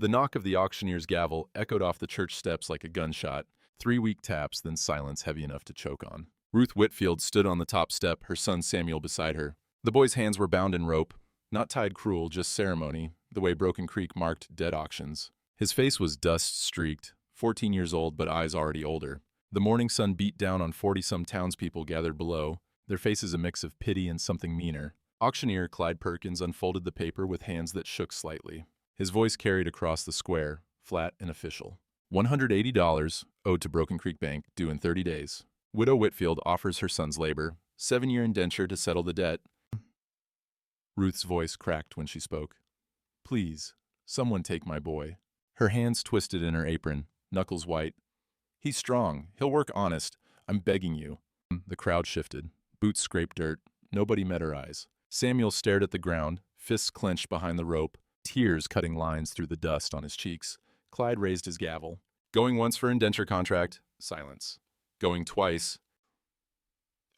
The knock of the auctioneer's gavel echoed off the church steps like a gunshot, 3 weak taps, then silence heavy enough to choke on. Ruth Whitfield stood on the top step, her son Samuel beside her. The boy's hands were bound in rope, not tied cruel, just ceremony, the way Broken Creek marked dead auctions. His face was dust-streaked, 14 years old but eyes already older. The morning sun beat down on 40-some townspeople gathered below, their faces a mix of pity and something meaner. Auctioneer Clyde Perkins unfolded the paper with hands that shook slightly. His voice carried across the square, flat and official. $180 owed to Broken Creek Bank, due in 30 days. Widow Whitfield offers her son's labor, 7-year indenture to settle the debt. Ruth's voice cracked when she spoke. Please, someone take my boy. Her hands twisted in her apron, knuckles white. He's strong. He'll work honest. I'm begging you. The crowd shifted. Boots scraped dirt. Nobody met her eyes. Samuel stared at the ground, fists clenched behind the rope, tears cutting lines through the dust on his cheeks. Clyde raised his gavel. Going once for indenture contract. Silence. Going twice.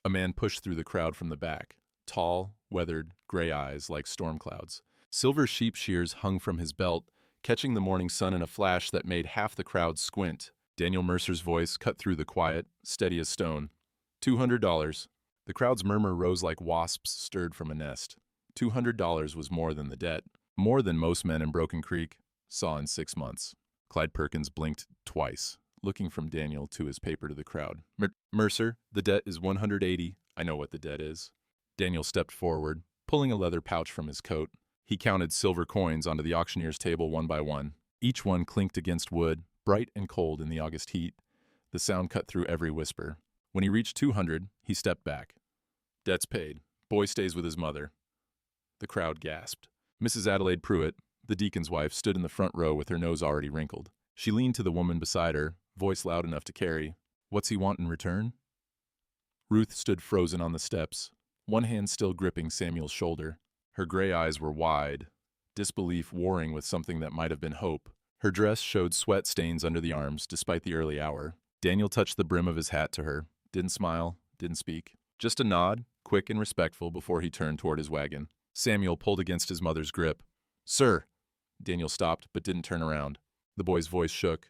A man pushed through the crowd from the back. Tall, weathered, gray eyes like storm clouds. Silver sheep shears hung from his belt, catching the morning sun in a flash that made half the crowd squint. Daniel Mercer's voice cut through the quiet, steady as stone. $200. The crowd's murmur rose like wasps stirred from a nest. $200 was more than the debt, more than most men in Broken Creek saw in 6 months. Clyde Perkins blinked twice, looking from Daniel to his paper to the crowd. Mercer, the debt is $180. I know what the debt is. Daniel stepped forward, pulling a leather pouch from his coat. He counted silver coins onto the auctioneer's table one by one. Each one clinked against wood, bright and cold in the August heat. The sound cut through every whisper. When he reached 200, he stepped back. Debt's paid. Boy stays with his mother. The crowd gasped. Mrs. Adelaide Pruitt, the deacon's wife, stood in the front row with her nose already wrinkled. She leaned to the woman beside her, voice loud enough to carry. What's he want in return? Ruth stood frozen on the steps, one hand still gripping Samuel's shoulder. Her gray eyes were wide, disbelief warring with something that might have been hope. Her dress showed sweat stains under the arms, despite the early hour. Daniel touched the brim of his hat to her, didn't smile, didn't speak. Just a nod, quick and respectful, before he turned toward his wagon. Samuel pulled against his mother's grip. Sir! Daniel stopped, but didn't turn around. The boy's voice shook.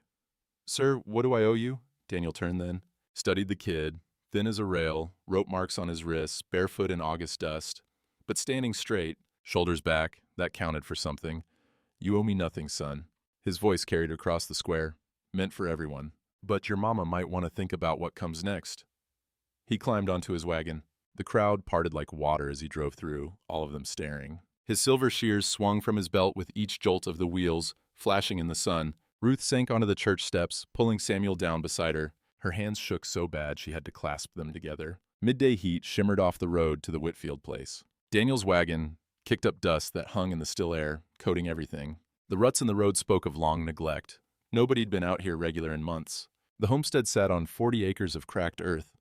Sir, what do I owe you? Daniel turned then, studied the kid, thin as a rail, rope marks on his wrists, barefoot in August dust. But standing straight, shoulders back, that counted for something. You owe me nothing, son. His voice carried across the square, meant for everyone. But your mama might want to think about what comes next. He climbed onto his wagon. The crowd parted like water as he drove through, all of them staring. His silver shears swung from his belt with each jolt of the wheels, flashing in the sun. Ruth sank onto the church steps, pulling Samuel down beside her. Her hands shook so bad she had to clasp them together. Midday heat shimmered off the road to the Whitfield place. Daniel's wagon kicked up dust that hung in the still air, coating everything. The ruts in the road spoke of long neglect. Nobody'd been out here regular in months. The homestead sat on 40 acres of cracked earth.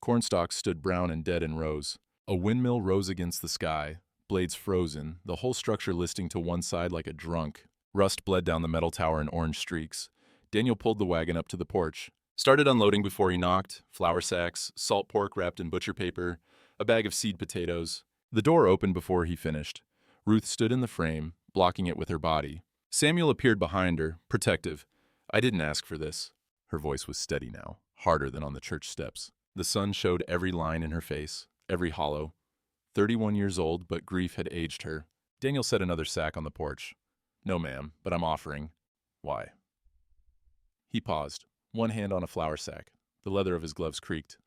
Cornstalks stood brown and dead in rows. A windmill rose against the sky, blades frozen, the whole structure listing to one side like a drunk. Rust bled down the metal tower in orange streaks. Daniel pulled the wagon up to the porch. Started unloading before he knocked. Flour sacks, salt pork wrapped in butcher paper, a bag of seed potatoes. The door opened before he finished. Ruth stood in the frame, blocking it with her body. Samuel appeared behind her, protective. I didn't ask for this. Her voice was steady now, harder than on the church steps. The sun showed every line in her face, every hollow. 31 years old, but grief had aged her. Daniel set another sack on the porch. No, ma'am, but I'm offering. Why? He paused, one hand on a flour sack. The leather of his gloves creaked.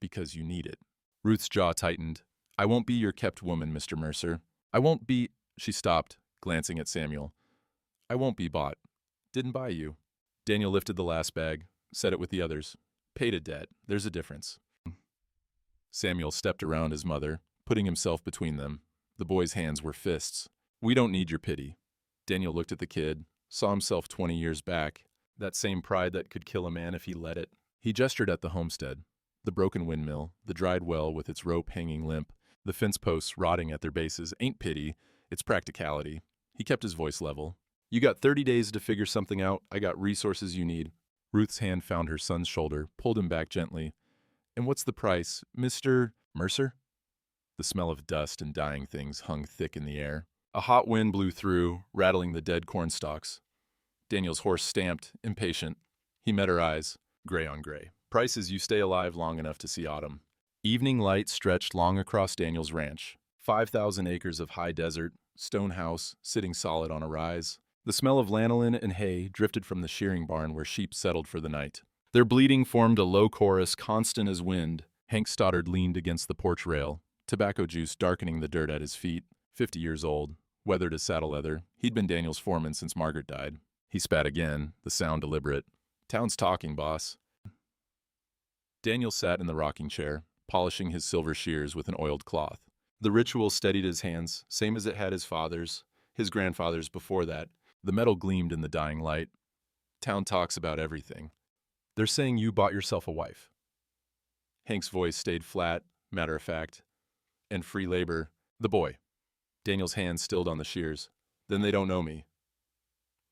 Because you need it. Ruth's jaw tightened. I won't be your kept woman, Mr. Mercer. I won't be... She stopped, glancing at Samuel. I won't be bought. Didn't buy you. Daniel lifted the last bag, set it with the others. Paid a debt. There's a difference. Samuel stepped around his mother, putting himself between them. The boy's hands were fists. We don't need your pity. Daniel looked at the kid, saw himself 20 years back, that same pride that could kill a man if he let it. He gestured at the homestead, the broken windmill, the dried well with its rope hanging limp, the fence posts rotting at their bases. Ain't pity, it's practicality. He kept his voice level. You got 30 days to figure something out. I got resources you need. Ruth's hand found her son's shoulder, pulled him back gently. And what's the price, Mr. Mercer? The smell of dust and dying things hung thick in the air. A hot wind blew through, rattling the dead corn stalks. Daniel's horse stamped, impatient. He met her eyes, gray on gray. Price is you stay alive long enough to see autumn. Evening light stretched long across Daniel's ranch. 5,000 acres of high desert, stone house sitting solid on a rise. The smell of lanolin and hay drifted from the shearing barn where sheep settled for the night. Their bleating formed a low chorus, constant as wind. Hank Stoddard leaned against the porch rail, tobacco juice darkening the dirt at his feet. 50 years old, weathered as saddle leather. He'd been Daniel's foreman since Margaret died. He spat again, the sound deliberate. "Town's talking, boss." Daniel sat in the rocking chair, polishing his silver shears with an oiled cloth. The ritual steadied his hands, same as it had his father's, his grandfather's before that. The metal gleamed in the dying light. "Town talks about everything. They're saying you bought yourself a wife." Hank's voice stayed flat, matter-of-fact. "And free labor." The boy. Daniel's hand stilled on the shears. "Then they don't know me."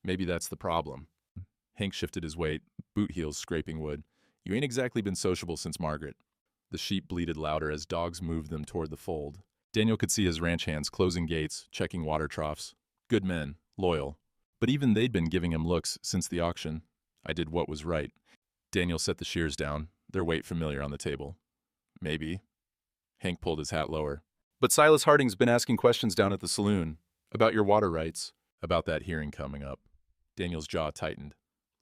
"Maybe that's the problem." Hank shifted his weight, boot heels scraping wood. "You ain't exactly been sociable since Margaret." The sheep bleated louder as dogs moved them toward the fold. Daniel could see his ranch hands closing gates, checking water troughs. Good men, loyal. But even they'd been giving him looks since the auction. "I did what was right." Daniel set the shears down, their weight familiar on the table. "Maybe." Hank pulled his hat lower. "But Silas Harding's been asking questions down at the saloon. About your water rights. About that hearing coming up." Daniel's jaw tightened.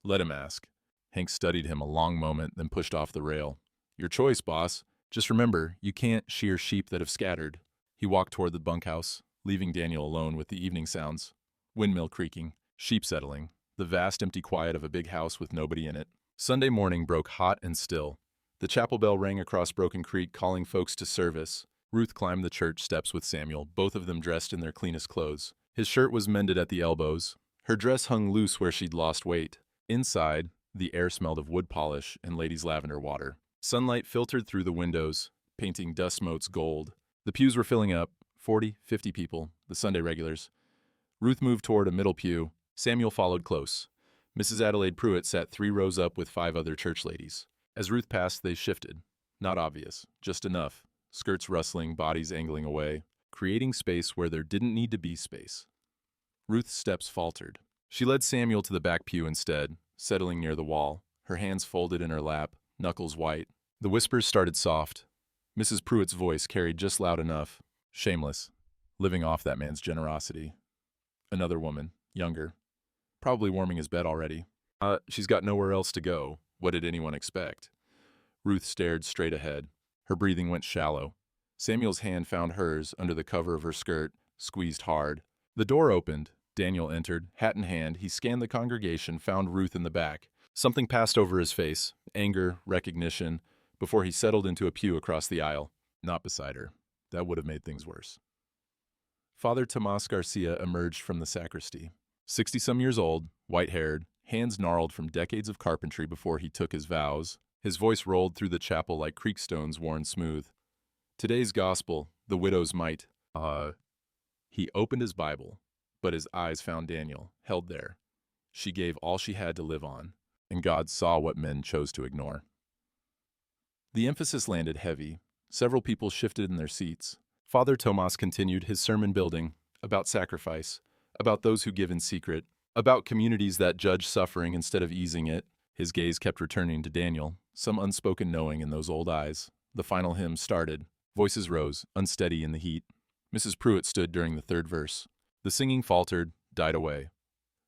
"Let him ask." Hank studied him a long moment, then pushed off the rail. "Your choice, boss. Just remember, you can't shear sheep that have scattered." He walked toward the bunkhouse, leaving Daniel alone with the evening sounds. Windmill creaking, sheep settling, the vast empty quiet of a big house with nobody in it. Sunday morning broke hot and still. The chapel bell rang across Broken Creek, calling folks to service. Ruth climbed the church steps with Samuel, both of them dressed in their cleanest clothes. His shirt was mended at the elbows. Her dress hung loose where she'd lost weight. Inside, the air smelled of wood polish and ladies' lavender water. Sunlight filtered through the windows, painting dust motes gold. The pews were filling up, 40, 50 people, the Sunday regulars. Ruth moved toward a middle pew. Samuel followed close. Mrs. Adelaide Pruitt sat 3 rows up with 5 other church ladies. As Ruth passed, they shifted. Not obvious, just enough. Skirts rustling, bodies angling away, creating space where there didn't need to be space. Ruth's steps faltered. She led Samuel to the back pew instead, settling near the wall, her hands folded in her lap, knuckles white. The whispers started soft. Mrs. Pruitt's voice carried just loud enough. Shameless. Living off that man's generosity. Another woman, younger. Probably warming his bed already. She's got nowhere else to go. What did anyone expect? Ruth stared straight ahead. Her breathing went shallow. Samuel's hand found hers under the cover of her skirt, squeezed hard. The door opened. Daniel entered, hat in hand. He scanned the congregation, found Ruth in the back. Something passed over his face, anger, recognition, before he settled into a pew across the aisle. Not beside her. That would have made things worse. Father Tomas Garcia emerged from the sacristy. 60-some years old, white-haired, hands gnarled from decades of carpentry before he took his vows. His voice rolled through the chapel like creek stones worn smooth. Today's gospel, the widow's mite. He opened his Bible, but his eyes found Daniel, held there. She gave all she had to live on, and God saw what men chose to ignore. The emphasis landed heavy. Several people shifted in their seats. Father Tomas continued his sermon building, about sacrifice, about those who give in secret, about communities that judge suffering instead of easing it. His gaze kept returning to Daniel, some unspoken knowing in those old eyes. The final hymn started. Voices rose, unsteady in the heat. Mrs. Pruitt stood during the 3rd verse. The singing faltered, died away.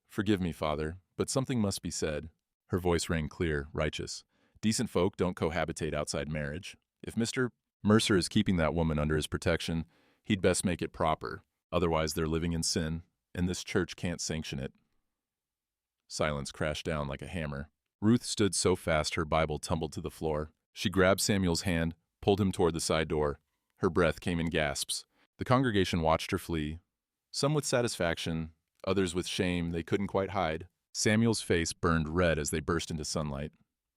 "Forgive me, Father, but something must be said." Her voice rang clear, righteous. "Decent folk don't cohabitate outside marriage. If Mr. Mercer is keeping that woman under his protection, he'd best make it proper. Otherwise, they're living in sin, and this church can't sanction it." Silence crashed down like a hammer. Ruth stood so fast her Bible tumbled to the floor. She grabbed Samuel's hand, pulled him toward the side door. Her breath came in gasps. The congregation watched her flee, some with satisfaction, others with shame they couldn't quite hide. Samuel's face burned red as they burst into sunlight.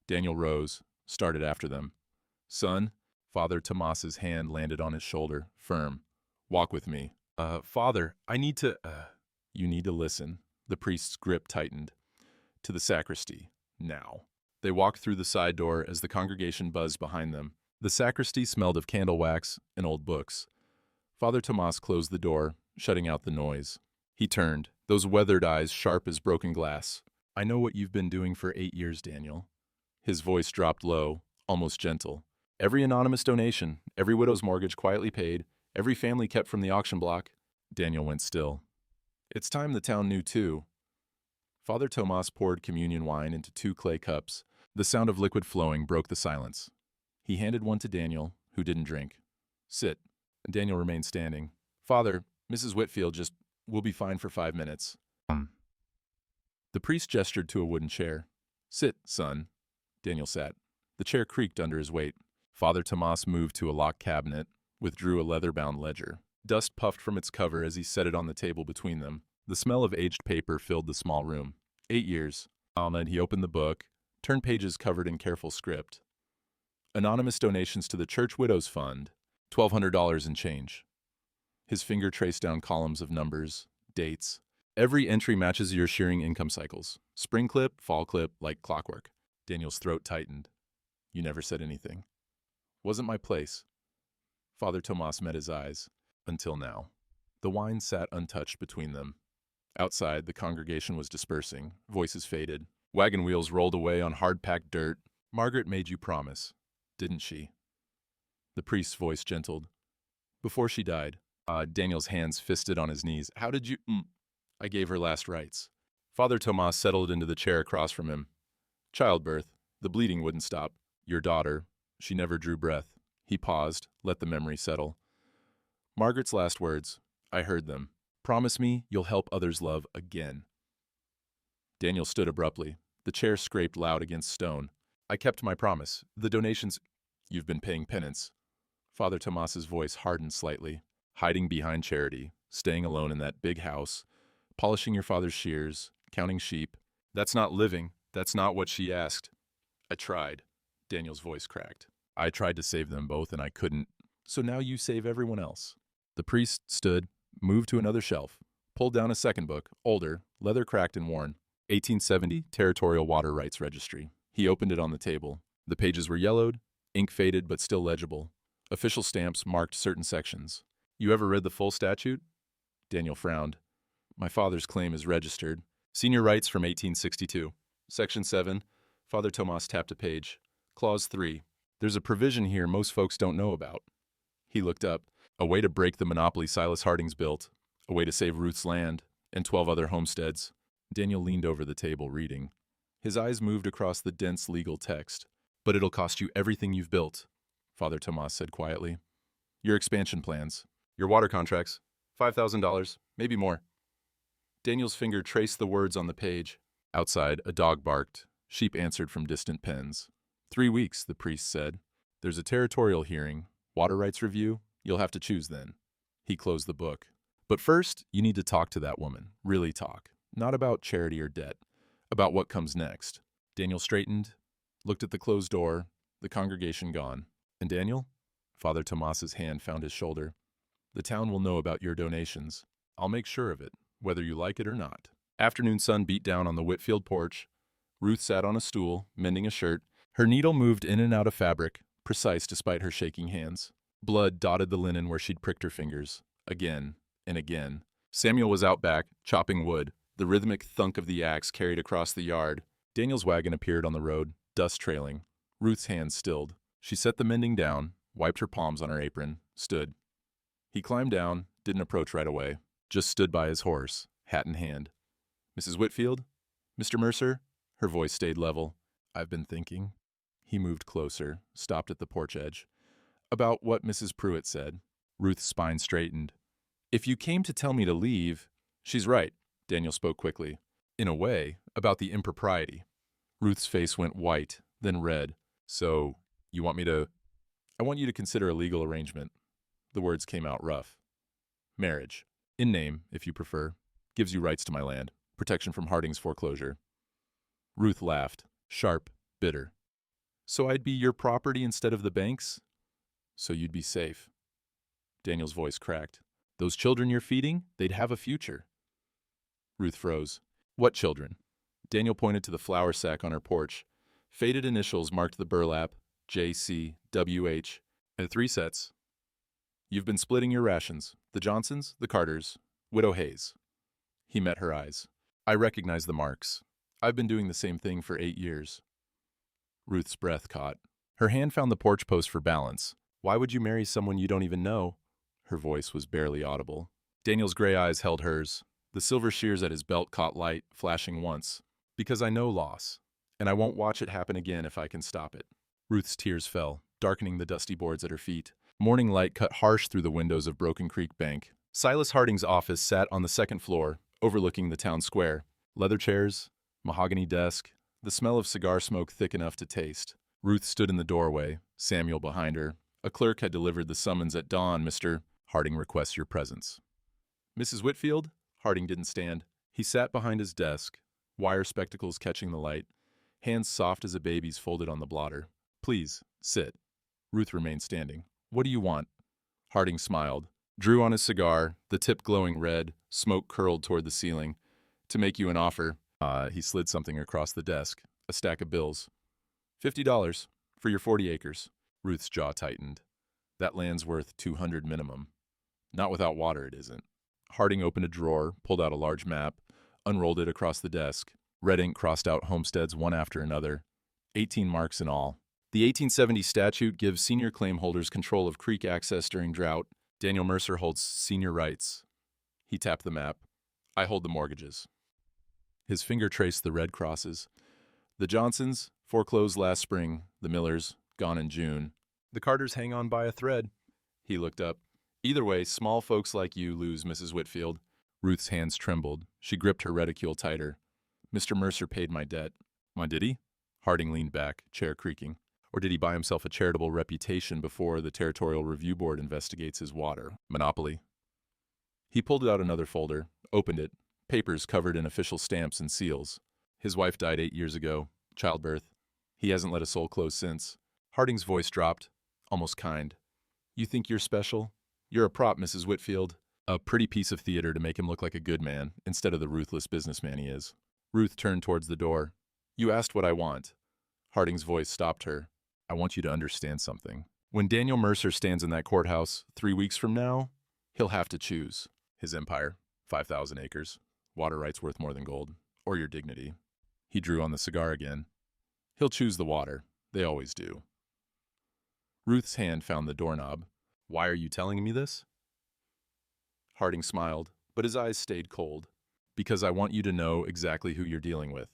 Daniel rose, started after them. "Son," Father Tomas's hand landed on his shoulder, firm. "Walk with me." Father, I need to, You need to listen." The priest's grip tightened. "To the sacristy. Now." They walked through the side door as the congregation buzzed behind them. The sacristy smelled of candle wax and old books. Father Tomas closed the door, shutting out the noise. He turned, those weathered eyes sharp as broken glass. I know what you've been doing for 8 years, Daniel. His voice dropped low, almost gentle. Every anonymous donation, every widow's mortgage quietly paid, every family kept from the auction block. Daniel went still. It's time the town knew, too. Father Tomas poured communion wine into 2 clay cups. The sound of liquid flowing broke the silence. He handed one to Daniel, who didn't drink. Sit. Daniel remained standing. Father, Mrs. Whitfield will be fine for 5 minutes. The priest gestured to a wooden chair. Sit, son. Daniel sat. The chair creaked under his weight. Father Tomas moved to a locked cabinet, withdrew a leather-bound ledger. Dust puffed from its cover as he set it on the table between them. The smell of aged paper filled the small room. 8 years. Ahmed, he opened the book, turned pages covered in careful script. Anonymous donations to the Church Widows Fund, $1,200 in change. His finger traced down columns of numbers, dates. Every entry matches your shearing income cycles. Spring clip, fall clip, like clockwork. Daniel's throat tightened. You never said anything. Wasn't my place. Father Tomas met his eyes. Until now. The wine sat untouched between them. Outside, the congregation was dispersing. Voices faded. Wagon wheels rolled away on hard-packed dirt. Margaret made you promise, didn't she? The priest's voice gentled. Before she died. Daniel's hands fisted on his knees. How did you... I gave her last rites. Father Tomas settled into the chair across from him. Childbirth. The bleeding wouldn't stop. Your daughter. She never drew breath. He paused, let the memory settle. Margaret's last words. I heard them. Promise me you'll help others love again. Daniel stood abruptly. The chair scraped loud against stone. I kept my promise. The donations... You've been paying penance. Father Tomas's voice hardened slightly. Hiding behind charity. Staying alone in that big house. Polishing your father's shears. Counting sheep. That's not living. That's not what she asked. I tried. Daniel's voice cracked. I tried to save them both and I couldn't. So now you save everyone else. The priest stood, moved to another shelf, pulled down a second book, older, leather cracked and worn. 1870 Territorial Water Rights Registry. He opened it on the table. The pages were yellowed, ink faded but still legible. Official stamps marked certain sections. You ever read the full statute? Daniel frowned. My father's claim is registered. Senior rights from 1862. Section 7. Father Tomas tapped a page. Clause 3. There's a provision here most folks don't know about. He looked up. A way to break the monopoly Silas Harding's built. A way to save Ruth's land and 12 other homesteads. Daniel leaned over the table, reading. His eyes moved across the dense legal text. But it'll cost you everything you've built, Father Tomas said quietly. Your expansion plans. Your water contracts. $5,000, maybe more. Daniel's finger traced the words on the page. Outside, a dog barked. Sheep answered from distant pens. 3 weeks, the priest said. There's a territorial hearing. Water rights review. You'll have to choose then. He closed the book. But first, you need to talk to that woman. Really talk. Not about charity or debt. About what comes next. Daniel straightened, looked at the closed door, the congregation gone. And Daniel? Father Tomas's hand found his shoulder. The town will know about your donations. I'll make sure of it, whether you like it or not. Afternoon sun beat down on the Whitfield porch. Ruth sat on a stool, mending a shirt. Her needle moved in and out of fabric, precise despite her shaking hands. Blood dotted the linen where she'd pricked her fingers. Again and again. Samuel was out back, chopping wood. The rhythmic thunk of the axe carried across the yard. Daniel's wagon appeared on the road, dust trailing. Ruth's hands stilled. She set the mending down, wiped her palms on her apron, stood. He climbed down, didn't approach right away. Just stood by his horse, hat in hand. Mrs. Whitfield? Mr. Mercer? Her voice stayed level. I've been thinking. He moved closer, stopped at the porch edge. About what Mrs. Pruitt said. Ruth's spine straightened. If you came to tell me to leave... She's right, Daniel spoke quickly. In a way, about the impropriety. Ruth's face went white, then red. So, you want me to... I want you to consider a legal arrangement. The words came out rough. Marriage. In name, if you prefer. Gives you rights to my land. Protection from Harding's foreclosure. Ruth laughed. Sharp, bitter. So I'd be your property instead of the bank's? So you'd be safe. Daniel's voice cracked. Those children you're feeding, they'd have a future. Ruth froze. What children? Daniel pointed to the flour sack on her porch. Faded initials marked the burlap, JCWH, and 3 sets. You've been splitting your rations. The Johnsons, the Carters, Widow Hayes. He met her eyes. I recognize the marks. I've been doing the same thing for 8 years. Ruth's breath caught. Her hand found the porch post for balance. Why would you marry someone you don't even know? Her voice was barely audible. Daniel's gray eyes held hers. The silver shears at his belt caught light, flashing once. Because I know loss, and I won't watch it happen again if I can stop it. Ruth's tears fell, darkening the dusty boards at her feet. Morning light cut harsh through the windows of Broken Creek Bank. Silas Harding's office sat on the second floor, overlooking the town square. Leather chairs, mahogany desk, the smell of cigar smoke thick enough to taste. Ruth stood in the doorway, Samuel behind her. A clerk had delivered the summons at dawn. Mr. Harding requests your presence. Mrs. Whitfield? Harding didn't stand. He sat behind his desk, wire spectacles catching the light, hands soft as a baby's folded on the blotter. Please, sit. Ruth remained standing. What do you want? Harding smiled, drew on his cigar, the tip glowing red, smoke curled toward the ceiling. To make you an offer. He slid something across the desk, a stack of bills. $50 for your 40 acres. Ruth's jaw tightened. That land's worth $200 minimum. Not without water, it isn't. Harding opened a drawer, pulled out a large map, unrolled it across the desk. Red ink crossed out homesteads one after another. 18 marks in all. The 1870 statute gives senior claim holders control of creek access during drought. Daniel Mercer holds senior rights. He tapped the map. I hold the mortgages. His finger traced the red crosses. The Johnsons, foreclosed last spring. The Millers, gone in June. The Carters hang on by a thread. He looked up. Either way, small folks like you lose, Mrs. Whitfield. Ruth's hands trembled. She gripped her reticule tighter. Mr. Mercer paid my debt. Why, did he? Harding leaned back, chair creaking. Or did he buy himself a charitable reputation before the Territorial Review Board investigates his water monopoly? He pulled out another folder, opened it, papers covered in official stamps and seals. His wife died 8 years ago, childbirth. He hasn't let a soul close since. Harding's voice dropped, almost kind. You think you're special? You're a prop, Mrs. Whitfield. A pretty piece of theater to make him look like a good man, instead of the ruthless businessman he is. Ruth turned towards the door. You asked what I want. Harding's voice stopped her. I want you to understand something. When Daniel Mercer stands in that courthouse 3 weeks from now, he'll have to choose. His empire, 5,000 acres, water rights worth more than gold, or your dignity. He drew on the cigar again. He'll choose the water. They always do. Ruth's hand found the doorknob. Why are you telling me this? Harding smiled, but his eyes stayed cold. Because I want you to know exactly who you're dealing with.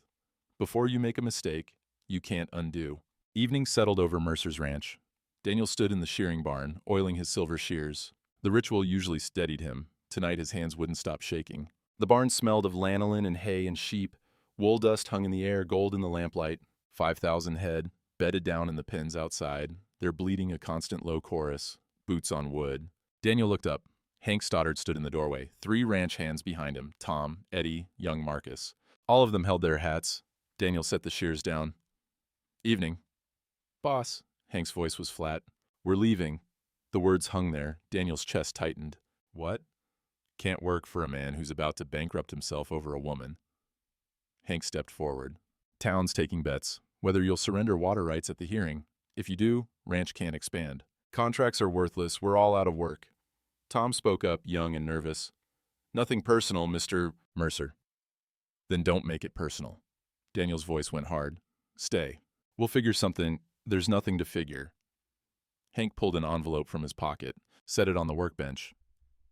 Before you make a mistake, you can't undo. Evening settled over Mercer's ranch. Daniel stood in the shearing barn, oiling his silver shears. The ritual usually steadied him. Tonight his hands wouldn't stop shaking. The barn smelled of lanolin and hay and sheep. Wool dust hung in the air, gold in the lamplight. 5,000 head, bedded down in the pens outside, their bleating a constant low chorus. Boots on wood. Daniel looked up. Hank Stoddard stood in the doorway, 3 ranch hands behind him, Tom, Eddie, young Marcus. All of them held their hats. Daniel set the shears down. Evening. Boss. Hank's voice was flat. We're leaving. The words hung there. Daniel's chest tightened. What? Can't work for a man who's about to bankrupt himself over a woman. Hank stepped forward. Town's taking bets, whether you'll surrender water rights at the hearing. If you do, ranch can't expand. Contracts are worthless. We're all out of work. Tom spoke up, young and nervous. Nothing personal, Mr. Mercer. Then don't make it personal. Daniel's voice went hard. Stay. We'll figure something. There's nothing to figure. Hank pulled an envelope from his pocket, set it on the workbench.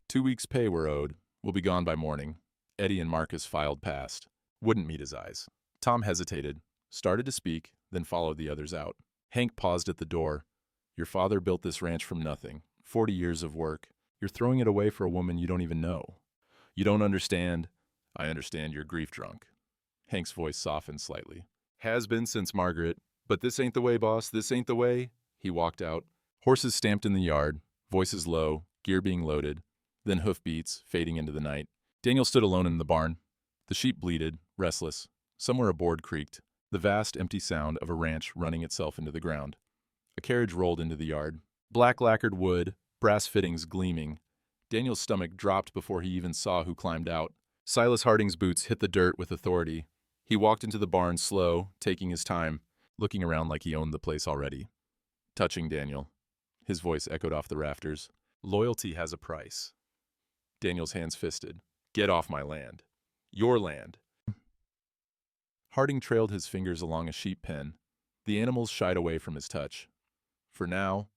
2 weeks' pay were owed. We'll be gone by morning. Eddie and Marcus filed past. Wouldn't meet his eyes. Tom hesitated, started to speak, then followed the others out. Hank paused at the door. Your father built this ranch from nothing. 40 years of work. You're throwing it away for a woman you don't even know. You don't understand. I understand you're grief drunk. Hank's voice softened slightly. Has been since Margaret. But this ain't the way, boss. This ain't the way. He walked out. Horses stamped in the yard, voices low, gear being loaded, then hoofbeats fading into the night. Daniel stood alone in the barn. The sheep bleated, restless. Somewhere a board creaked, the vast empty sound of a ranch running itself into the ground. A carriage rolled into the yard. Black lacquered wood, brass fittings gleaming. Daniel's stomach dropped before he even saw who climbed out. Silas Harding's boots hit the dirt with authority. He walked into the barn slow, taking his time, looking around like he owned the place already. Touching Daniel. His voice echoed off the rafters. Loyalty has a price. Daniel's hands fisted. Get off my land. Your land. Harding trailed his fingers along a sheep pen. The animals shied away from his touch. For now,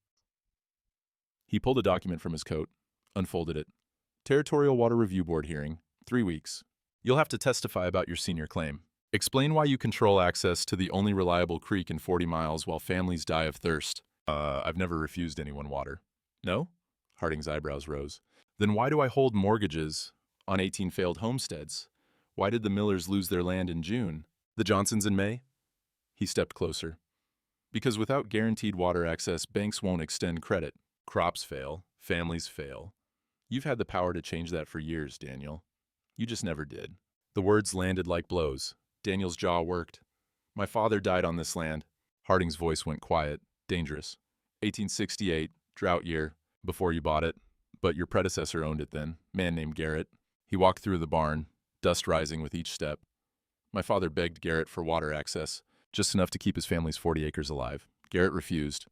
he pulled a document from his coat, unfolded it. Territorial Water Review Board hearing, 3 weeks. You'll have to testify about your senior claim. Explain why you control access to the only reliable creek in 40 miles while families die of thirst. I've never refused anyone water. No? Harding's eyebrows rose. Then why do I hold mortgages on 18 failed homesteads? Why did the Millers lose their land in June? The Johnsons in May? He stepped closer. Because without guaranteed water access, banks won't extend credit. Crops fail. Families fail. You've had the power to change that for years, Daniel. You just never did. The words landed like blows. Daniel's jaw worked. My father died on this land. Harding's voice went quiet, dangerous. 1868, drought year, before you bought it. But your predecessor owned it then, man named Garrett. He walked through the barn, dust rising with each step. My father begged Garrett for water access, just enough to keep his family's 40 acres alive. Garrett refused,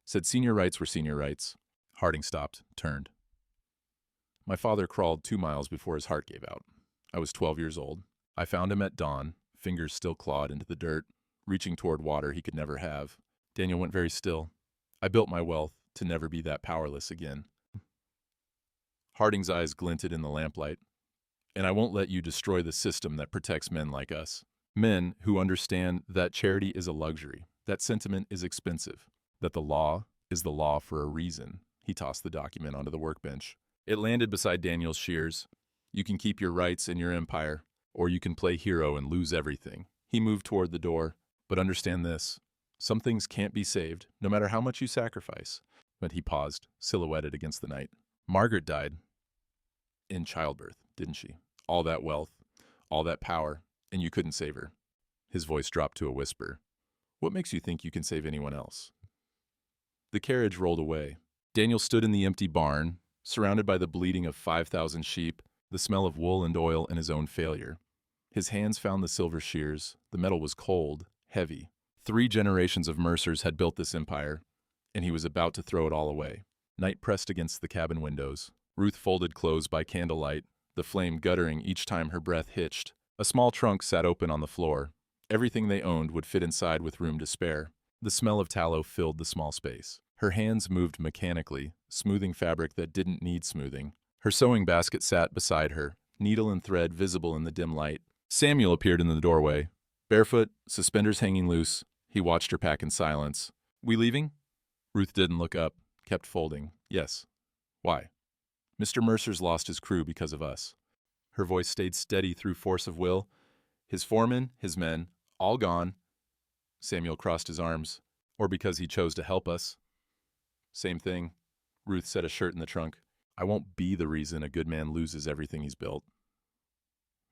said senior rights were senior rights. Harding stopped, turned. My father crawled 2 miles before his heart gave out. I was 12 years old. I found him at dawn, fingers still clawed into the dirt, reaching toward water he could never have. Daniel went very still. I built my wealth to never be that powerless again. Harding's eyes glinted in the lamplight. And I won't let you destroy the system that protects men like us. Men who understand that charity is a luxury, that sentiment is expensive, that the law is the law for a reason. He tossed the document onto the workbench. It landed beside Daniel's shears. You can keep your rights in your empire, or you can play hero and lose everything. He moved toward the door. But understand this. Some things can't be saved, no matter how much you sacrifice. But he paused, silhouetted against the night. Margaret died in childbirth, didn't she? All that wealth, all that power, and you couldn't save her. His voice dropped to a whisper. What makes you think you can save anyone else? The carriage rolled away. Daniel stood in the empty barn, surrounded by the bleating of 5,000 sheep, the smell of wool and oil, and his own failure. His hands found the silver shears. The metal was cold, heavy. 3 generations of Mercers had built this empire, and he was about to throw it all away. Night pressed against the cabin windows. Ruth folded clothes by candlelight, the flame guttering each time her breath hitched. A small trunk sat open on the floor. Everything they owned would fit inside with room to spare. The smell of tallow filled the small space. Her hands moved mechanically, smoothing fabric that didn't need smoothing. Her sewing basket sat beside her, needle and thread visible in the dim light. Samuel appeared in the doorway. Barefoot, suspenders hanging loose, he watched her pack in silence. We leaving? Ruth didn't look up, kept folding. Yes. Why? Mr. Mercer's lost his crew because of us. Her voice stayed steady through force of will. His foremen, his men, all gone. Samuel crossed his arms. Or because he chose to help us. Same thing. Ruth set a shirt in the trunk. I won't be the reason a good man loses everything he's built.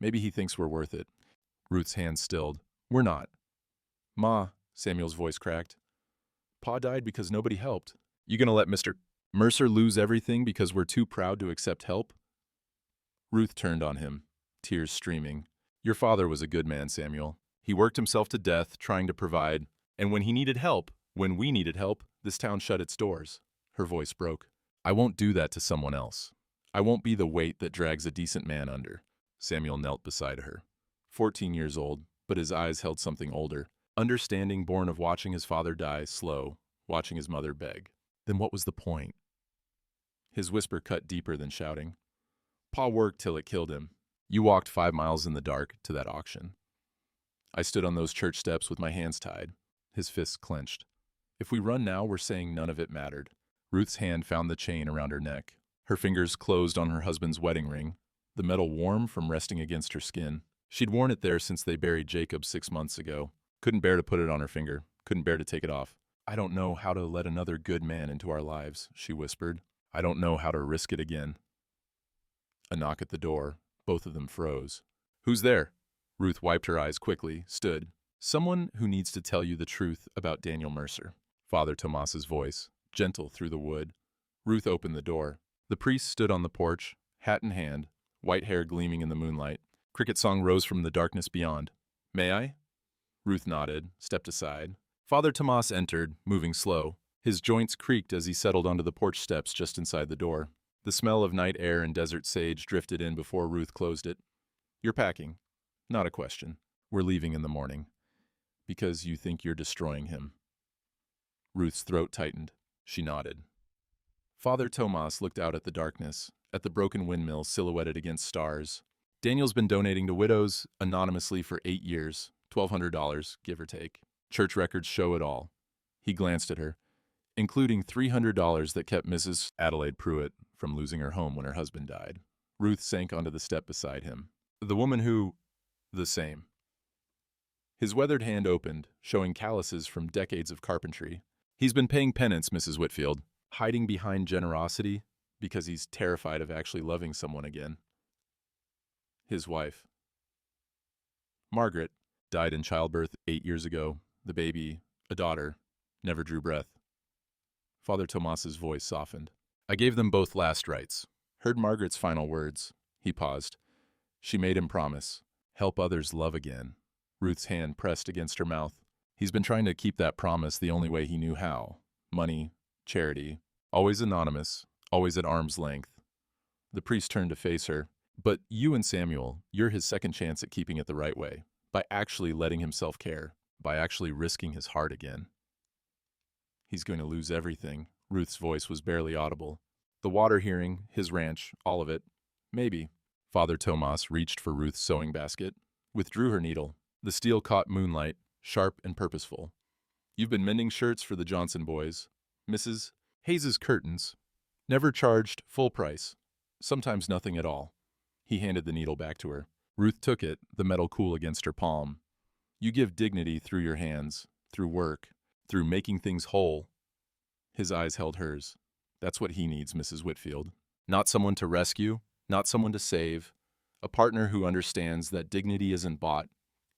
Maybe he thinks we're worth it. Ruth's hand stilled. We're not. Ma, Samuel's voice cracked. Pa died because nobody helped. You gonna let Mr. Mercer lose everything because we're too proud to accept help? Ruth turned on him, tears streaming. Your father was a good man, Samuel. He worked himself to death trying to provide, and when he needed help, when we needed help, this town shut its doors. Her voice broke. I won't do that to someone else. I won't be the weight that drags a decent man under. Samuel knelt beside her. 14 years old, but his eyes held something older. Understanding born of watching his father die slow, watching his mother beg. Then what was the point? His whisper cut deeper than shouting. Pa worked till it killed him. You walked 5 miles in the dark to that auction. I stood on those church steps with my hands tied. His fists clenched. If we run now, we're saying none of it mattered. Ruth's hand found the chain around her neck. Her fingers closed on her husband's wedding ring, the metal warm from resting against her skin. She'd worn it there since they buried Jacob 6 months ago. Couldn't bear to put it on her finger. Couldn't bear to take it off. I don't know how to let another good man into our lives, she whispered. I don't know how to risk it again. A knock at the door. Both of them froze. Who's there? Ruth wiped her eyes quickly, stood. Someone who needs to tell you the truth about Daniel Mercer. Father Tomas's voice, gentle through the wood. Ruth opened the door. The priest stood on the porch, hat in hand, white hair gleaming in the moonlight. Cricket song rose from the darkness beyond. May I? Ruth nodded, stepped aside. Father Tomas entered, moving slow. His joints creaked as he settled onto the porch steps just inside the door. The smell of night air and desert sage drifted in before Ruth closed it. You're packing. Not a question. We're leaving in the morning. Because you think you're destroying him. Ruth's throat tightened. She nodded. Father Tomas looked out at the darkness, at the broken windmill silhouetted against stars. Daniel's been donating to widows anonymously for 8 years, $1,200, give or take. Church records show it all. He glanced at her, including $300 that kept Mrs. Adelaide Pruitt from losing her home when her husband died. Ruth sank onto the step beside him. The woman who... the same. His weathered hand opened, showing calluses from decades of carpentry. He's been paying penance, Mrs. Whitfield, hiding behind generosity because he's terrified of actually loving someone again. His wife, Margaret, died in childbirth 8 years ago. The baby, a daughter, never drew breath. Father Tomas's voice softened. I gave them both last rites. Heard Margaret's final words. He paused. She made him promise. Help others love again. Ruth's hand pressed against her mouth. He's been trying to keep that promise the only way he knew how. Money, charity, always anonymous, always at arm's length. The priest turned to face her. But you and Samuel, you're his second chance at keeping it the right way, by actually letting himself care, by actually risking his heart again. He's going to lose everything. Ruth's voice was barely audible. The water hearing, his ranch, all of it. Maybe. Father Tomas reached for Ruth's sewing basket, withdrew her needle. The steel caught moonlight, sharp and purposeful. You've been mending shirts for the Johnson boys. Mrs. Hayes's curtains. Never charged full price. Sometimes nothing at all. He handed the needle back to her. Ruth took it, the metal cool against her palm. You give dignity through your hands, through work, through making things whole. His eyes held hers. That's what he needs, Mrs. Whitfield. Not someone to rescue, not someone to save. A partner who understands that dignity isn't bought,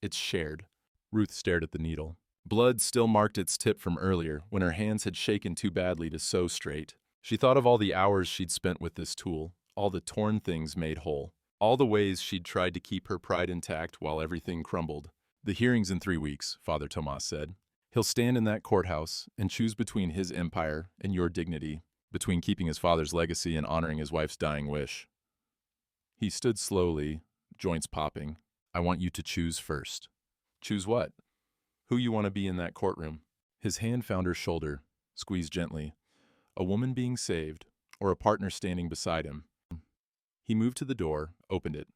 it's shared. Ruth stared at the needle. Blood still marked its tip from earlier, when her hands had shaken too badly to sew straight. She thought of all the hours she'd spent with this tool, all the torn things made whole. All the ways she'd tried to keep her pride intact while everything crumbled. The hearing's in 3 weeks, Father Tomas said. He'll stand in that courthouse and choose between his empire and your dignity, between keeping his father's legacy and honoring his wife's dying wish. He stood slowly, joints popping. I want you to choose first. Choose what? Who you want to be in that courtroom. His hand found her shoulder, squeezed gently. A woman being saved, or a partner standing beside him. He moved to the door, opened it.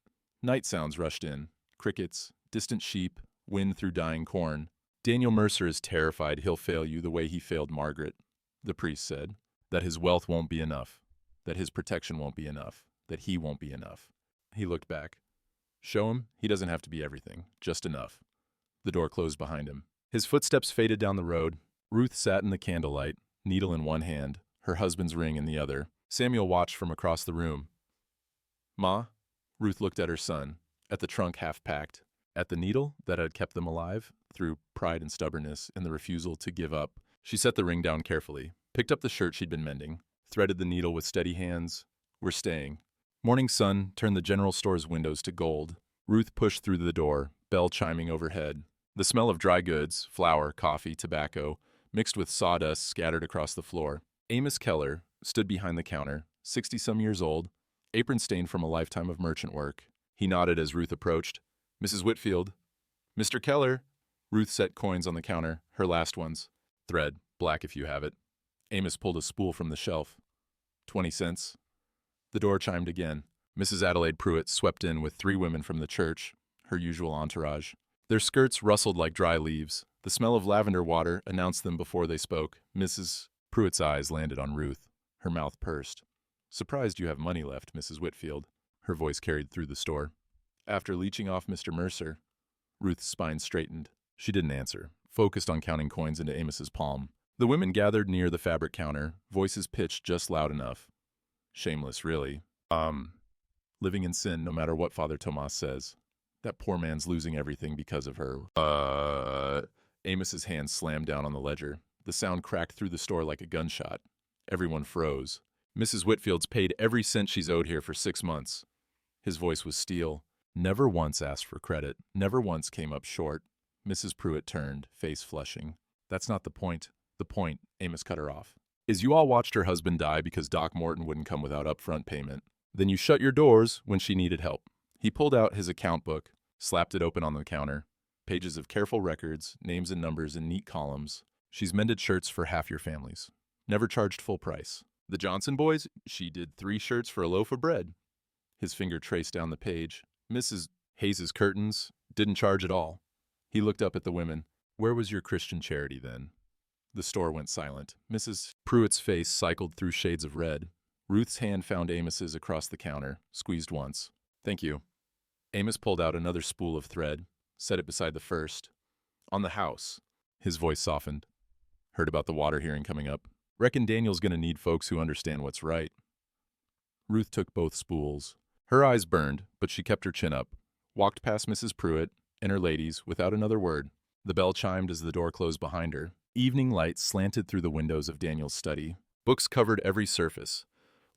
Night sounds rushed in. Crickets, distant sheep, wind through dying corn. Daniel Mercer is terrified he'll fail you the way he failed Margaret, the priest said. That his wealth won't be enough. That his protection won't be enough. That he won't be enough. He looked back. Show him he doesn't have to be everything, just enough. The door closed behind him. His footsteps faded down the road. Ruth sat in the candlelight, needle in one hand, her husband's ring in the other. Samuel watched from across the room. Ma? Ruth looked at her son, at the trunk half-packed, at the needle that had kept them alive through pride and stubbornness and the refusal to give up. She set the ring down carefully, picked up the shirt she'd been mending, threaded the needle with steady hands. We're staying. Morning sun turned the general store's windows to gold. Ruth pushed through the door, bell chiming overhead. The smell of dry goods, flour, coffee, tobacco, mixed with sawdust scattered across the floor. Amos Keller stood behind the counter, 60-some years old, apron stained from a lifetime of merchant work. He nodded as Ruth approached. Mrs. Whitfield. Mr. Keller. Ruth set coins on the counter, her last ones. Thread, black if you have it. Amos pulled a spool from the shelf. 20 cents. The door chimed again. Mrs. Adelaide Pruitt swept in with 3 women from the church, her usual entourage. Their skirts rustled like dry leaves. The smell of lavender water announced them before they spoke. Mrs. Pruitt's eyes landed on Ruth. Her mouth pursed. Surprised you have money left, Mrs. Whitfield. Her voice carried through the store. After leeching off Mr. Mercer. Ruth's spine straightened. She didn't answer, focused on counting coins into Amos's palm. The women gathered near the fabric counter, voices pitched just loud enough. Shameless, really. Living in sin no matter what Father Tomas says. That poor man's losing everything because of her. Amos's hand slammed down on the ledger. The sound cracked through the store like a gunshot. Everyone froze. Mrs. Whitfield's paid every cent she's owed here for 6 months. His voice was steel. Never once asked for credit. Never once came up short. Mrs. Pruitt turned, face flushing. That's not the point. The point, Amos cut her off, is you all watched her husband die because Doc Morton wouldn't come without upfront payment. Then you shut your doors when she needed help. He pulled out his account book, slapped it open on the counter. Pages of careful records, names and numbers in neat columns. She's mended shirts for half your families. Never charged full price. The Johnson boys, she did 3 shirts for a loaf of bread. His finger traced down the page. Mrs. Hayes's curtains didn't charge at all. He looked up at the women. Where was your Christian charity then? The store went silent. Mrs. Pruitt's face cycled through shades of red. Ruth's hand found Amos's across the counter, squeezed once. Thank you. Amos pulled out another spool of thread, set it beside the first. On the house. His voice softened. Heard about the water hearing coming up. Reckon Daniel's gonna need folks who understand what's right. Ruth took both spools. Her eyes burned, but she kept her chin up. Walked past Mrs. Pruitt and her ladies without another word. The bell chimed as the door closed behind her. Evening light slanted through the windows of Daniel's study. Books covered every surface.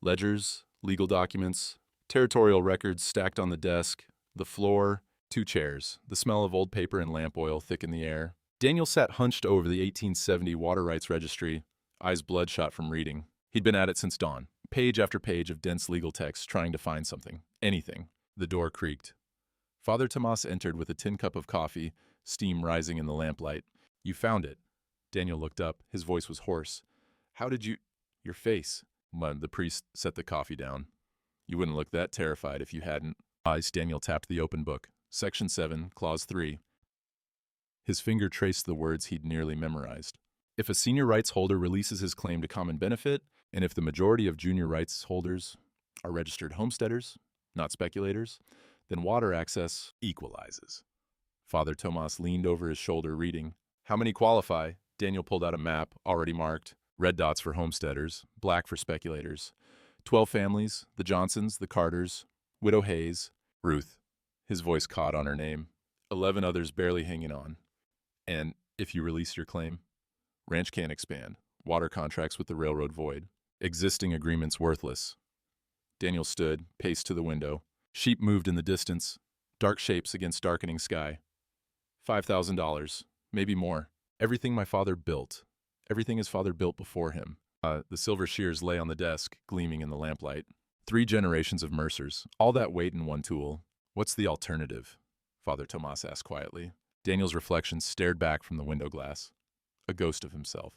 Ledgers, legal documents, territorial records stacked on the desk, the floor, 2 chairs. The smell of old paper and lamp oil thick in the air. Daniel sat hunched over the 1870 water rights registry, eyes bloodshot from reading. He'd been at it since dawn, page after page of dense legal text trying to find something, anything. The door creaked. Father Tomas entered with a tin cup of coffee, steam rising in the lamplight. You found it. Daniel looked up. His voice was hoarse. How did you— Your face. The priest set the coffee down. You wouldn't look that terrified if you hadn't. Eyes. Daniel tapped the open book. Section 7, Clause 3. His finger traced the words he'd nearly memorized. If a senior rights holder releases his claim to common benefit, and if the majority of junior rights holders are registered homesteaders, not speculators, then water access equalizes. Father Tomas leaned over his shoulder reading. How many qualify? Daniel pulled out a map, already marked. Red dots for homesteaders, black for speculators. 12 families, the Johnsons, the Carters, Widow Hayes, Ruth. His voice caught on her name. 11 others barely hanging on. And if you release your claim, ranch can't expand. Water contracts with the railroad void. Existing agreements worthless. Daniel stood, paced to the window. Sheep moved in the distance, dark shapes against darkening sky. $5,000, maybe more. Everything my father built. Everything his father built before him. The silver shears lay on the desk, gleaming in the lamplight. 3 generations of Mercers. All that weight in one tool. What's the alternative? Father Tomas asked quietly. Daniel's reflection stared back from the window glass. A ghost of himself.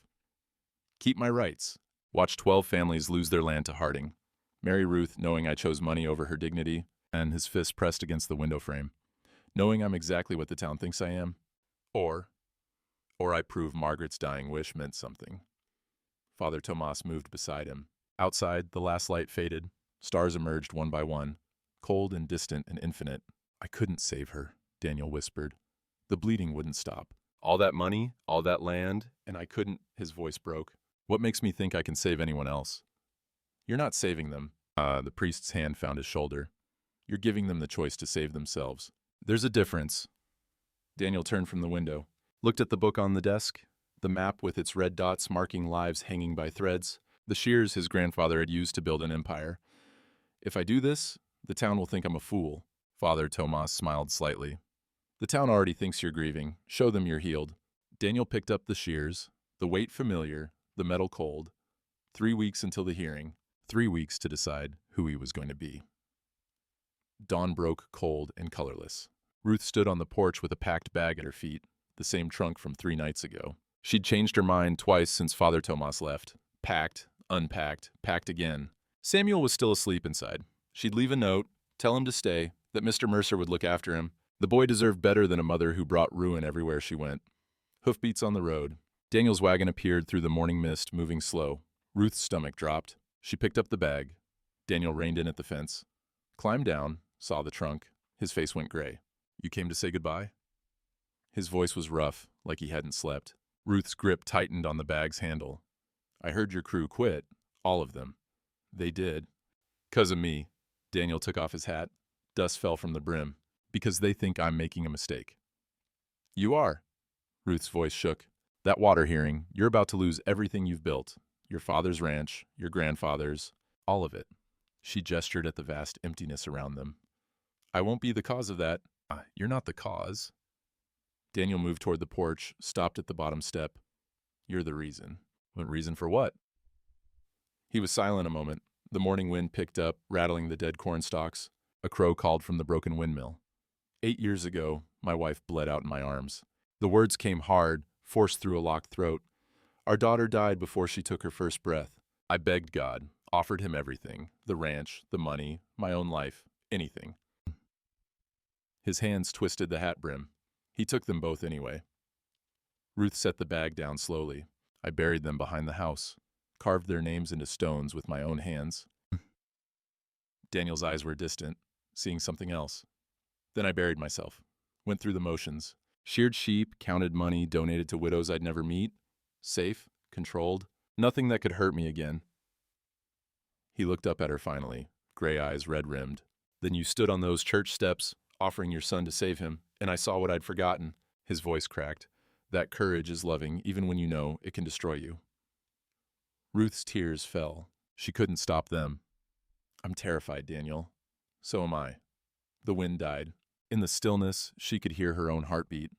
Keep my rights. Watch 12 families lose their land to Harding. Marry Ruth, knowing I chose money over her dignity, and his fist pressed against the window frame. Knowing I'm exactly what the town thinks I am. Or I prove Margaret's dying wish meant something. Father Tomas moved beside him. Outside, the last light faded. Stars emerged one by one, cold and distant and infinite. I couldn't save her, Daniel whispered. The bleeding wouldn't stop. All that money, all that land, and I couldn't— His voice broke. What makes me think I can save anyone else? You're not saving them. The priest's hand found his shoulder. You're giving them the choice to save themselves. There's a difference. Daniel turned from the window, looked at the book on the desk, the map with its red dots marking lives hanging by threads, the shears his grandfather had used to build an empire. If I do this, the town will think I'm a fool. Father Tomas smiled slightly. The town already thinks you're grieving. Show them you're healed. Daniel picked up the shears, the weight familiar, the metal cold. 3 weeks until the hearing. 3 weeks to decide who he was going to be. Dawn broke cold and colorless. Ruth stood on the porch with a packed bag at her feet, the same trunk from 3 nights ago. She'd changed her mind twice since Father Tomas left. Packed, unpacked, packed again. Samuel was still asleep inside. She'd leave a note, tell him to stay, that Mr. Mercer would look after him. The boy deserved better than a mother who brought ruin everywhere she went. Hoofbeats on the road. Daniel's wagon appeared through the morning mist, moving slow. Ruth's stomach dropped. She picked up the bag. Daniel reined in at the fence. Climbed down, saw the trunk. His face went gray. You came to say goodbye? His voice was rough, like he hadn't slept. Ruth's grip tightened on the bag's handle. I heard your crew quit. All of them. They did. 'Cause of me. Daniel took off his hat. Dust fell from the brim. Because they think I'm making a mistake. You are. Ruth's voice shook. That water hearing, you're about to lose everything you've built. Your father's ranch, your grandfather's, all of it. She gestured at the vast emptiness around them. I won't be the cause of that. You're not the cause. Daniel moved toward the porch, stopped at the bottom step. You're the reason. What reason for what? He was silent a moment. The morning wind picked up, rattling the dead corn stalks. A crow called from the broken windmill. 8 years ago, my wife bled out in my arms. The words came hard, forced through a locked throat. Our daughter died before she took her first breath. I begged God, offered him everything, the ranch, the money, my own life, anything. His hands twisted the hat brim. He took them both anyway. Ruth set the bag down slowly. I buried them behind the house, carved their names into stones with my own hands. Daniel's eyes were distant, seeing something else. Then I buried myself, went through the motions. Sheared sheep, counted money, donated to widows I'd never meet. Safe, controlled, nothing that could hurt me again. He looked up at her finally, gray eyes red-rimmed. Then you stood on those church steps, offering your son to save him, and I saw what I'd forgotten. His voice cracked. That courage is loving, even when you know it can destroy you. Ruth's tears fell. She couldn't stop them. I'm terrified, Daniel. So am I. The wind died. In the stillness, she could hear her own heartbeat.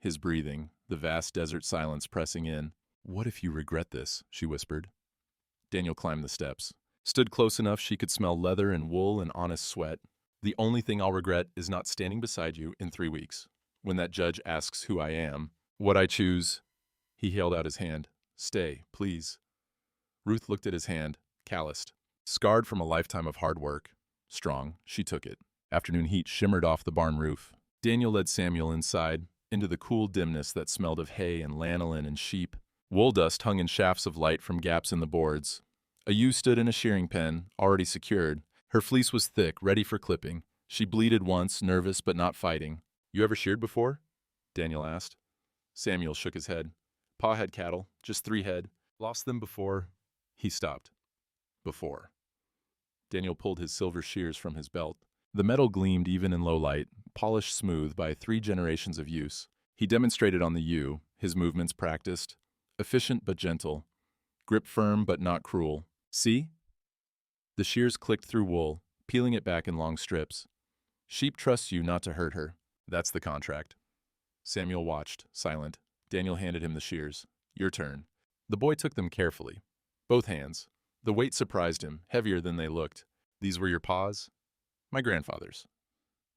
His breathing, the vast desert silence pressing in. What if you regret this? She whispered. Daniel climbed the steps. Stood close enough she could smell leather and wool and honest sweat. The only thing I'll regret is not standing beside you in 3 weeks. When that judge asks who I am, what I choose. He held out his hand. Stay, please. Ruth looked at his hand, calloused. Scarred from a lifetime of hard work. Strong, she took it. Afternoon heat shimmered off the barn roof. Daniel led Samuel inside, into the cool dimness that smelled of hay and lanolin and sheep. Wool dust hung in shafts of light from gaps in the boards. A ewe stood in a shearing pen, already secured. Her fleece was thick, ready for clipping. She bleated once, nervous but not fighting. You ever sheared before? Daniel asked. Samuel shook his head. Pa had cattle, just 3 head. Lost them before. He stopped. Before. Daniel pulled his silver shears from his belt. The metal gleamed even in low light, polished smooth by 3 generations of use. He demonstrated on the ewe, his movements practiced. Efficient but gentle. Grip firm but not cruel. See? The shears clicked through wool, peeling it back in long strips. Sheep trusts you not to hurt her. That's the contract. Samuel watched, silent. Daniel handed him the shears. Your turn. The boy took them carefully. Both hands. The weight surprised him, heavier than they looked. These were your paws? My grandfather's.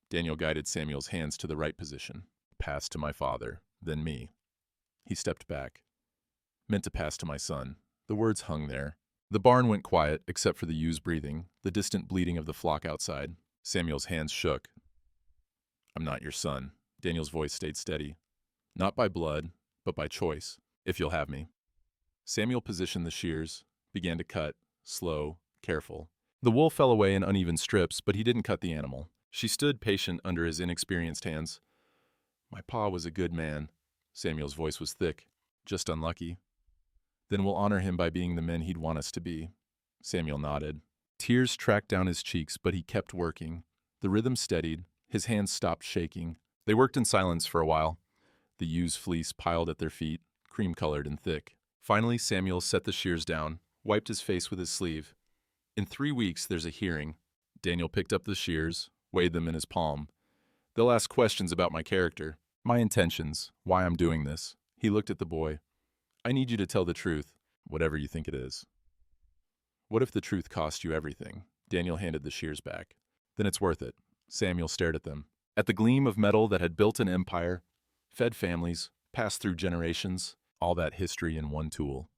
Daniel guided Samuel's hands to the right position. Pass to my father, then me. He stepped back. Meant to pass to my son. The words hung there. The barn went quiet, except for the ewes breathing, the distant bleating of the flock outside. Samuel's hands shook. I'm not your son. Daniel's voice stayed steady. Not by blood, but by choice, if you'll have me. Samuel positioned the shears, began to cut, slow, careful. The wool fell away in uneven strips, but he didn't cut the animal. She stood patient under his inexperienced hands. My pa was a good man. Samuel's voice was thick. Just unlucky. Then we'll honor him by being the men he'd want us to be. Samuel nodded. Tears tracked down his cheeks, but he kept working. The rhythm steadied. His hands stopped shaking. They worked in silence for a while. The ewe's fleece piled at their feet, cream-colored and thick. Finally, Samuel set the shears down, wiped his face with his sleeve. In 3 weeks, there's a hearing. Daniel picked up the shears, weighed them in his palm. They'll ask questions about my character, my intentions, why I'm doing this. He looked at the boy. I need you to tell the truth, whatever you think it is. What if the truth cost you everything? Daniel handed the shears back. Then it's worth it. Samuel stared at them. At the gleam of metal that had built an empire, fed families, passed through generations, all that history in one tool.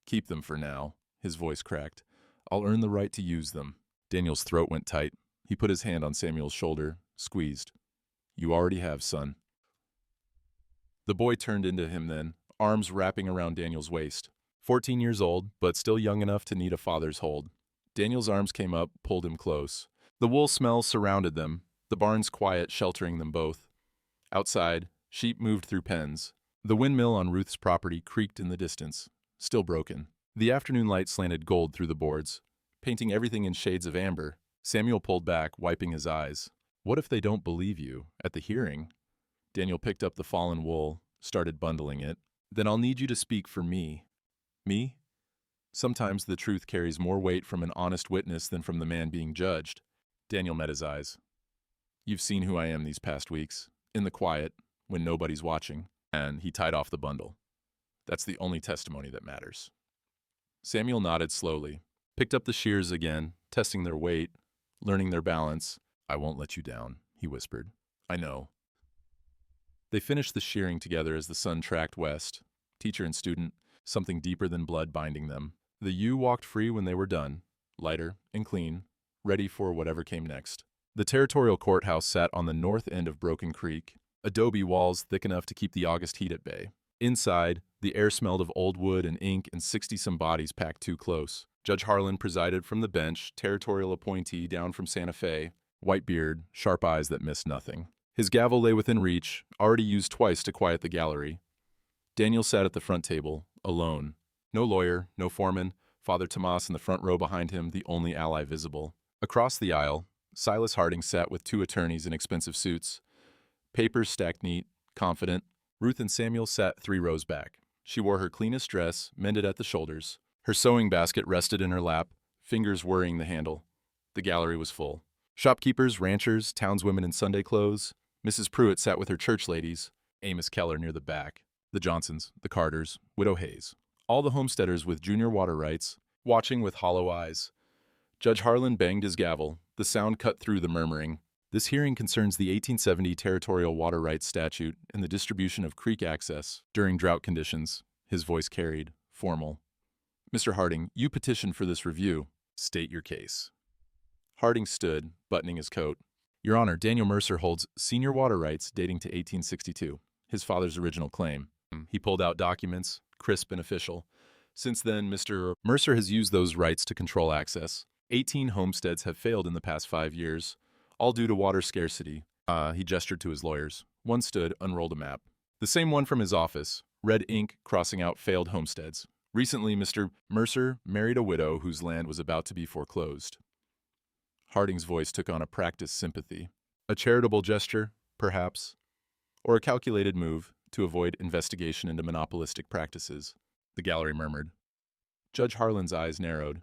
Keep them for now. His voice cracked. I'll earn the right to use them. Daniel's throat went tight. He put his hand on Samuel's shoulder, squeezed. You already have, son. The boy turned into him then, arms wrapping around Daniel's waist. 14 years old, but still young enough to need a father's hold. Daniel's arms came up, pulled him close. The wool smell surrounded them, the barn's quiet sheltering them both. Outside, sheep moved through pens. The windmill on Ruth's property creaked in the distance, still broken. The afternoon light slanted gold through the boards, painting everything in shades of amber. Samuel pulled back, wiping his eyes. What if they don't believe you at the hearing? Daniel picked up the fallen wool, started bundling it. Then I'll need you to speak for me. Me? Sometimes the truth carries more weight from an honest witness than from the man being judged. Daniel met his eyes. You've seen who I am these past weeks, in the quiet, when nobody's watching. And he tied off the bundle. That's the only testimony that matters. Samuel nodded slowly, picked up the shears again, testing their weight, learning their balance. I won't let you down, he whispered. I know. They finished the shearing together as the sun tracked west, teacher and student, something deeper than blood binding them. The ewe walked free when they were done, lighter and clean, ready for whatever came next. The territorial courthouse sat on the north end of Broken Creek, adobe walls thick enough to keep the August heat at bay. Inside, the air smelled of old wood and ink and 60-some bodies packed too close. Judge Harlan presided from the bench, territorial appointee down from Santa Fe, white beard, sharp eyes that missed nothing. His gavel lay within reach, already used twice to quiet the gallery. Daniel sat at the front table, alone. No lawyer, no foreman, Father Tomas in the front row behind him, the only ally visible. Across the aisle, Silas Harding sat with two attorneys in expensive suits. Papers stacked neat, confident. Ruth and Samuel sat 3 rows back. She wore her cleanest dress, mended at the shoulders. Her sewing basket rested in her lap, fingers worrying the handle. The gallery was full. Shopkeepers, ranchers, townswomen in Sunday clothes. Mrs. Pruitt sat with her church ladies. Amos Keller near the back. The Johnsons, the Carters, Widow Hayes. All the homesteaders with junior water rights, watching with hollow eyes. Judge Harlan banged his gavel. The sound cut through the murmuring. This hearing concerns the 1870 Territorial Water Rights Statute and the distribution of creek access during drought conditions. His voice carried, formal. Mr. Harding, you petitioned for this review. State your case. Harding stood, buttoning his coat. Your Honor, Daniel Mercer holds senior water rights dating to 1862, his father's original claim. He pulled out documents, crisp and official. Since then, Mr. Mercer has used those rights to control access. 18 homesteads have failed in the past 5 years, all due to water scarcity. He gestured to his lawyers. One stood, unrolled a map. The same one from his office, red ink crossing out failed homesteads. Recently, Mr. Mercer married a widow whose land was about to be foreclosed. Harding's voice took on a practiced sympathy. A charitable gesture, perhaps, or a calculated move to avoid investigation into monopolistic practices. The gallery murmured. Judge Harlan's eyes narrowed.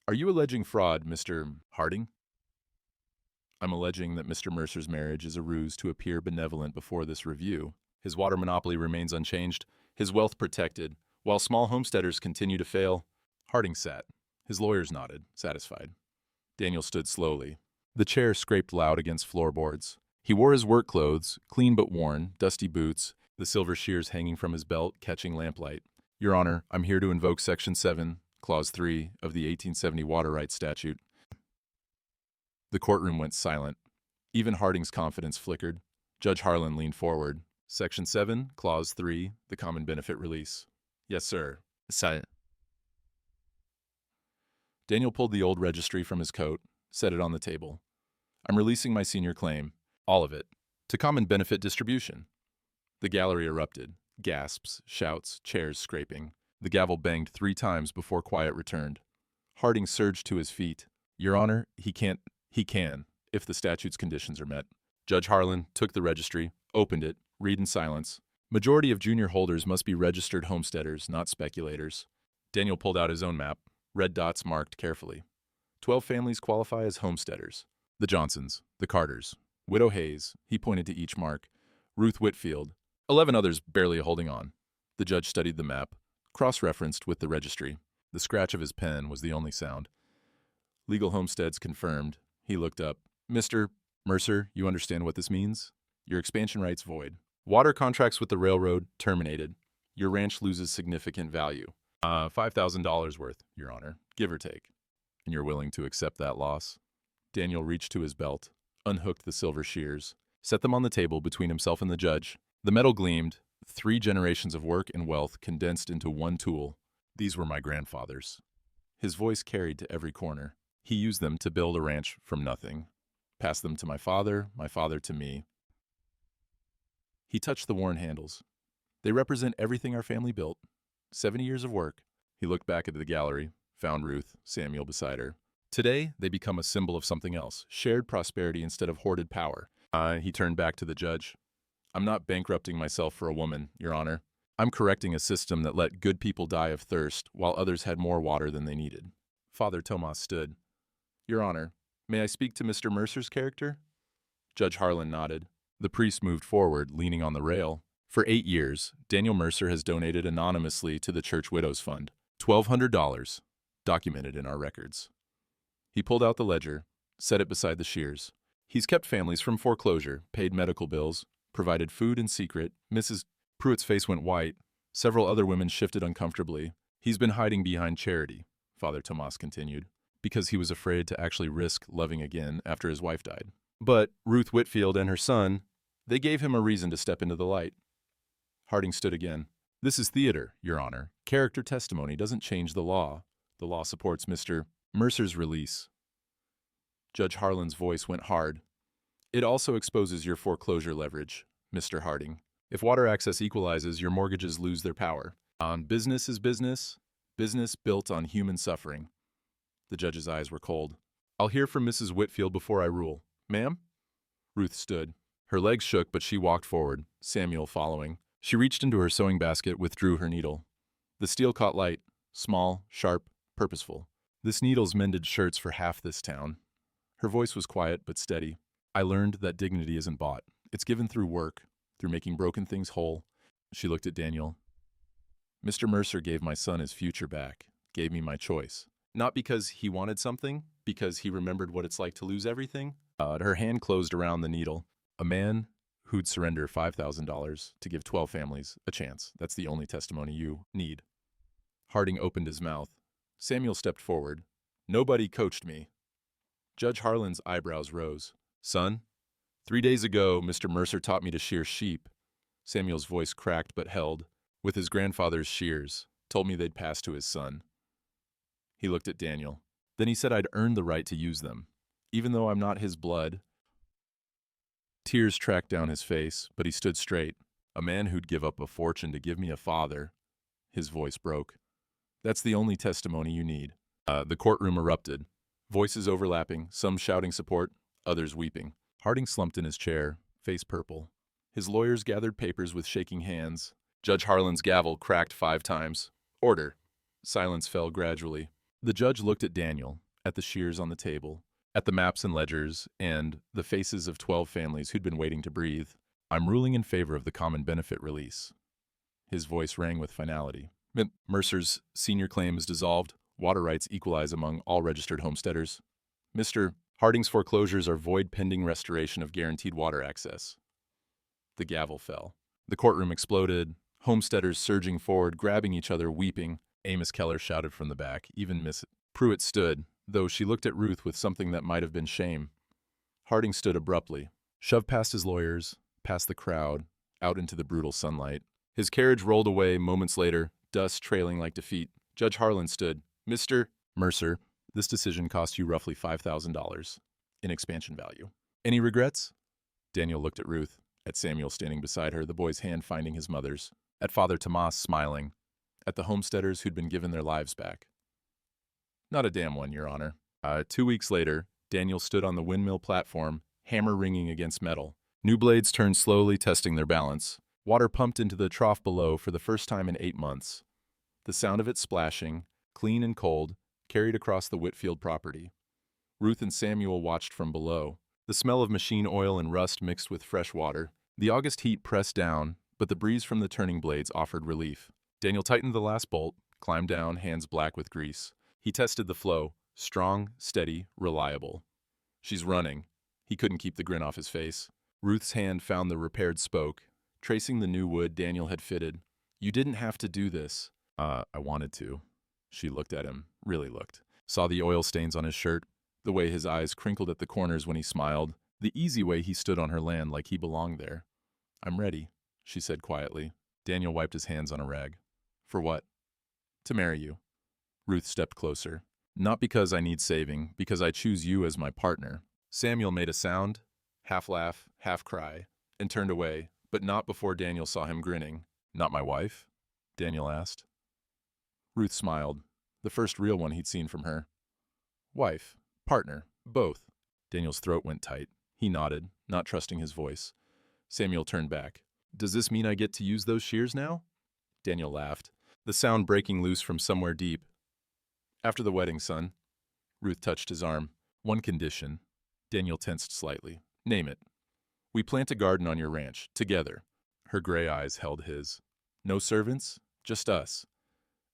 Are you alleging fraud, Mr. Harding? I'm alleging that Mr. Mercer's marriage is a ruse to appear benevolent before this review. His water monopoly remains unchanged, his wealth protected, while small homesteaders continue to fail. Harding sat. His lawyers nodded, satisfied. Daniel stood slowly. The chair scraped loud against floorboards. He wore his work clothes, clean but worn, dusty boots, the silver shears hanging from his belt, catching lamplight. Your Honor, I'm here to invoke Section 7, Clause 3 of the 1870 Water Rights Statute. The courtroom went silent. Even Harding's confidence flickered. Judge Harlan leaned forward. Section 7, Clause 3, the Common Benefit Release. Yes, sir. Silent. Daniel pulled the old registry from his coat, set it on the table. I'm releasing my senior claim, all of it, to common benefit distribution. The gallery erupted. Gasps, shouts, chairs scraping. The gavel banged 3 times before quiet returned. Harding surged to his feet. Your Honor, he can, if the statute's conditions are met. Judge Harlan took the registry, opened it, read in silence. Majority of junior holders must be registered homesteaders, not speculators. Daniel pulled out his own map, red dots marked carefully. 12 families qualify as homesteaders. The Johnsons, the Carters, Widow Hayes, he pointed to each mark, Ruth Whitfield, 11 others barely holding on. The judge studied the map, cross-referenced with the registry. The scratch of his pen was the only sound. Legal homesteads confirmed. He looked up. Mr. Mercer, you understand what this means? Your expansion rights void. Water contracts with the railroad terminated. Your ranch loses significant value. $5,000 worth, Your Honor, give or take. And you're willing to accept that loss? Daniel reached to his belt, unhooked the silver shears, set them on the table between himself and the judge. The metal gleamed, 3 generations of work and wealth condensed into one tool. These were my grandfather's. His voice carried to every corner. He used them to build a ranch from nothing. Passed them to my father to me. He touched the worn handles. They represent everything our family built. 70 years of work. He looked back at the gallery, found Ruth, Samuel beside her. Today, they become a symbol of something else, shared prosperity instead of hoarded power. He turned back to the judge. I'm not bankrupting myself for a woman, Your Honor. I'm correcting a system that let good people die of thirst while others had more water than they needed. Father Tomas stood. Your Honor, may I speak to Mr. Mercer's character? Judge Harlan nodded. The priest moved forward, leaning on the rail. For 8 years, Daniel Mercer has donated anonymously to the Church Widows Fund. $1,200, documented in our records. He pulled out the ledger, set it beside the shears. He's kept families from foreclosure, paid medical bills, provided food in secret. Mrs. Pruitt's face went white. Several other women shifted uncomfortably. He's been hiding behind charity, Father Tomas continued, because he was afraid to actually risk loving again after his wife died. But Ruth Whitfield and her son, they gave him a reason to step into the light. Harding stood again. This is theater, Your Honor. Character testimony doesn't change the law. The law supports Mr. Mercer's release. Judge Harlan's voice went hard. It also exposes your foreclosure leverage, Mr. Harding. If water access equalizes, your mortgages lose their power. Business is business, business built on human suffering. The judge's eyes were cold. I'll hear from Mrs. Whitfield before I rule. Ma'am? Ruth stood. Her legs shook, but she walked forward, Samuel following. She reached into her sewing basket, withdrew her needle. The steel caught light, small, sharp, purposeful. This needle's mended shirts for half this town. Her voice was quiet but steady. I learned that dignity isn't bought. It's given through work, through making broken things whole. She looked at Daniel. Mr. Mercer gave my son his future back, gave me my choice. Not because he wanted something, because he remembered what it's like to lose everything. Her hand closed around the needle. A man who'd surrender $5,000 to give 12 families a chance. That's the only testimony you need. Harding opened his mouth. Samuel stepped forward. Nobody coached me. Judge Harlan's eyebrows rose. Son, 3 days ago, Mr. Mercer taught me to shear sheep. Samuel's voice cracked but held. With his grandfather's shears, told me they'd pass to his son. He looked at Daniel. Then he said I'd earned the right to use them, even though I'm not his blood. Tears tracked down his face, but he stood straight. A man who'd give up a fortune to give me a father. His voice broke. That's the only testimony you need. The courtroom erupted. Voices overlapping, some shouting support, others weeping. Harding slumped in his chair, face purple. His lawyers gathered papers with shaking hands. Judge Harlan's gavel cracked 5 times. Order. Silence fell gradually. The judge looked at Daniel, at the shears on the table, at the maps and ledgers, and the faces of 12 families who'd been waiting to breathe. I'm ruling in favor of the common benefit release. His voice rang with finality. Mercer's senior claim is dissolved. Water rights equalize among all registered homesteaders. Mr. Harding's foreclosures are void pending restoration of guaranteed water access. The gavel fell. The courtroom exploded, homesteaders surging forward, grabbing each other, weeping. Amos Keller shouted from the back. Even Miss Pruitt stood, though she looked at Ruth with something that might have been shame. Harding stood abruptly, shoved past his lawyers, past the crowd, out into the brutal sunlight. His carriage rolled away moments later, dust trailing like defeat. Judge Harlan stood. Mr. Mercer, this decision cost you roughly $5,000 in expansion value. Any regrets? Daniel looked at Ruth, at Samuel standing beside her, the boy's hand finding his mother's, at Father Tomas smiling, at the homesteaders who'd been given their lives back. Not a damn one, Your Honor. 2 weeks later, Daniel stood on the windmill platform, hammer ringing against metal. New blades turned slowly, testing their balance. Water pumped into the trough below for the first time in 8 months. The sound of it splashing, clean and cold, carried across the Whitfield property. Ruth and Samuel watched from below. The smell of machine oil and rust mixed with fresh water. The August heat pressed down, but the breeze from the turning blades offered relief. Daniel tightened the last bolt, climbed down, hands black with grease. He tested the flow. Strong, steady, reliable. She's running. He couldn't keep the grin off his face. Ruth's hand found the repaired spoke, tracing the new wood Daniel had fitted. You didn't have to do this. I wanted to. She looked at him, really looked. Saw the oil stains on his shirt, the way his eyes crinkled at the corners when he smiled, the easy way he stood on her land like he belonged there. I'm ready, she said quietly. Daniel wiped his hands on a rag. For what? To marry you. Ruth stepped closer. Not because I need saving, because I choose you as my partner. Samuel made a sound, half laugh, half cry, and turned away, but not before Daniel saw him grinning. Not my wife? Daniel asked. Ruth smiled, the first real one he'd seen from her. Wife, partner, both. Daniel's throat went tight. He nodded, not trusting his voice. Samuel turned back. Does this mean I get to use those shears now? Daniel laughed, the sound breaking loose from somewhere deep. After the wedding, son. Ruth touched his arm. One condition. Daniel tensed slightly. Name it. We plant a garden on your ranch, together. Her gray eyes held his. No servants, just us.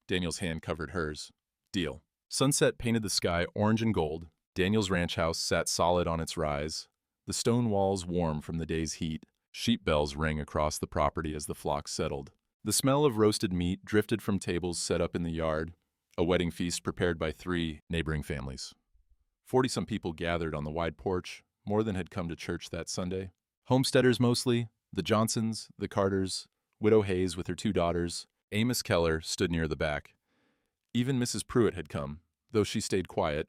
Daniel's hand covered hers. Deal. Sunset painted the sky orange and gold. Daniel's ranch house sat solid on its rise. the stone walls warm from the day's heat. Sheep bells rang across the property as the flock settled. The smell of roasted meat drifted from tables set up in the yard, a wedding feast prepared by 3 neighboring families. 40-some people gathered on the wide porch, more than had come to church that Sunday. Homesteaders mostly, the Johnsons, the Carters, Widow Hayes with her 2 daughters. Amos Keller stood near the back. Even Mrs. Pruitt had come, though she stayed quiet,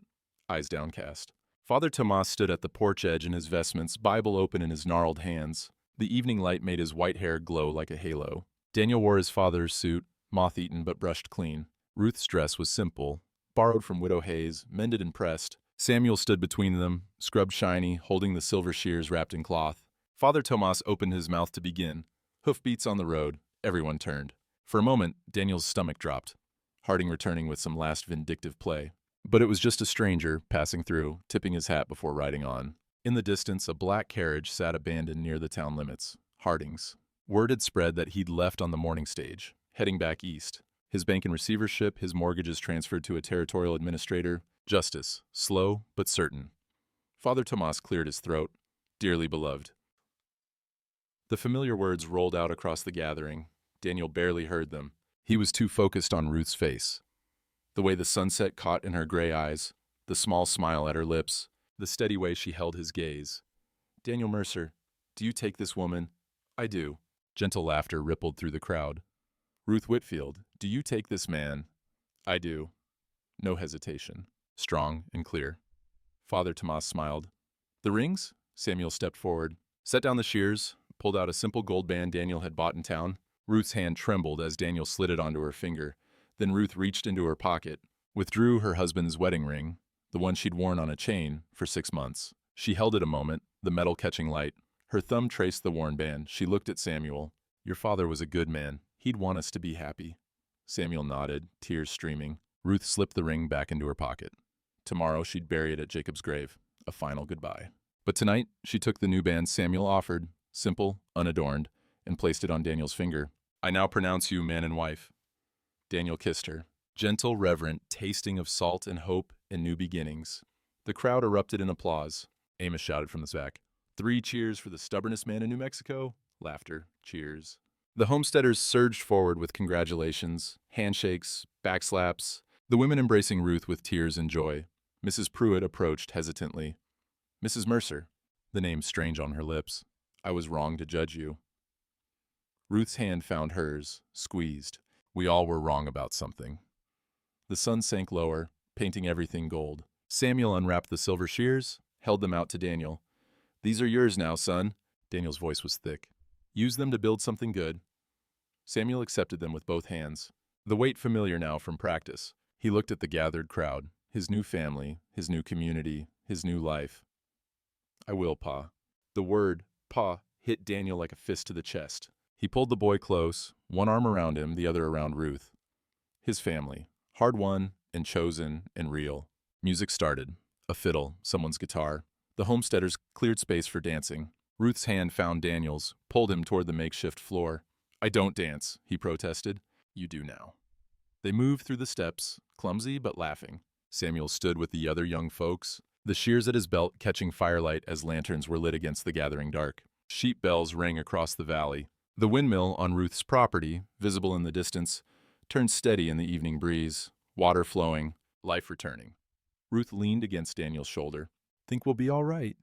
eyes downcast. Father Tomas stood at the porch edge in his vestments, Bible open in his gnarled hands. The evening light made his white hair glow like a halo. Daniel wore his father's suit, moth-eaten but brushed clean. Ruth's dress was simple, borrowed from Widow Hayes, mended and pressed. Samuel stood between them, scrubbed shiny, holding the silver shears wrapped in cloth. Father Tomas opened his mouth to begin. Hoofbeats on the road. Everyone turned. For a moment, Daniel's stomach dropped, Harding returning with some last vindictive play. But it was just a stranger passing through, tipping his hat before riding on. In the distance, a black carriage sat abandoned near the town limits. Harding's. Word had spread that he'd left on the morning stage, heading back east. His bank in receivership, his mortgages transferred to a territorial administrator. Justice, slow but certain. Father Tomas cleared his throat. Dearly beloved. The familiar words rolled out across the gathering. Daniel barely heard them. He was too focused on Ruth's face. The way the sunset caught in her gray eyes, the small smile at her lips, the steady way she held his gaze. Daniel Mercer, do you take this woman? I do. Gentle laughter rippled through the crowd. Ruth Whitfield, do you take this man? I do. No hesitation. Strong and clear. Father Tomas smiled. The rings? Samuel stepped forward, set down the shears, pulled out a simple gold band Daniel had bought in town. Ruth's hand trembled as Daniel slid it onto her finger. Then Ruth reached into her pocket, withdrew her husband's wedding ring, the one she'd worn on a chain for 6 months. She held it a moment, the metal catching light. Her thumb traced the worn band. She looked at Samuel. Your father was a good man. He'd want us to be happy. Samuel nodded, tears streaming. Ruth slipped the ring back into her pocket. Tomorrow she'd bury it at Jacob's grave, a final goodbye. But tonight, she took the new band Samuel offered, simple, unadorned, and placed it on Daniel's finger. I now pronounce you man and wife. Daniel kissed her. Gentle, reverent, tasting of salt and hope and new beginnings. The crowd erupted in applause. Amos shouted from the back. 3 cheers for the stubbornest man in New Mexico. Laughter, cheers. The homesteaders surged forward with congratulations, handshakes, backslaps, the women embracing Ruth with tears and joy. Mrs. Pruitt approached hesitantly. Mrs. Mercer, the name strange on her lips. I was wrong to judge you. Ruth's hand found hers, squeezed. We all were wrong about something. The sun sank lower, painting everything gold. Samuel unwrapped the silver shears, held them out to Daniel. These are yours now, son. Daniel's voice was thick. Use them to build something good. Samuel accepted them with both hands. The weight familiar now from practice. He looked at the gathered crowd, his new family, his new community, his new life. I will, Pa. The word, Pa, hit Daniel like a fist to the chest. He pulled the boy close, one arm around him, the other around Ruth. His family, hard-won and chosen and real. Music started. A fiddle, someone's guitar. The homesteaders cleared space for dancing. Ruth's hand found Daniel's, pulled him toward the makeshift floor. I don't dance, he protested. You do now. They moved through the steps, clumsy but laughing. Samuel stood with the other young folks, the shears at his belt catching firelight as lanterns were lit against the gathering dark. Sheep bells rang across the valley. The windmill on Ruth's property, visible in the distance, turned steady in the evening breeze, water flowing, life returning. Ruth leaned against Daniel's shoulder. Think we'll be all right?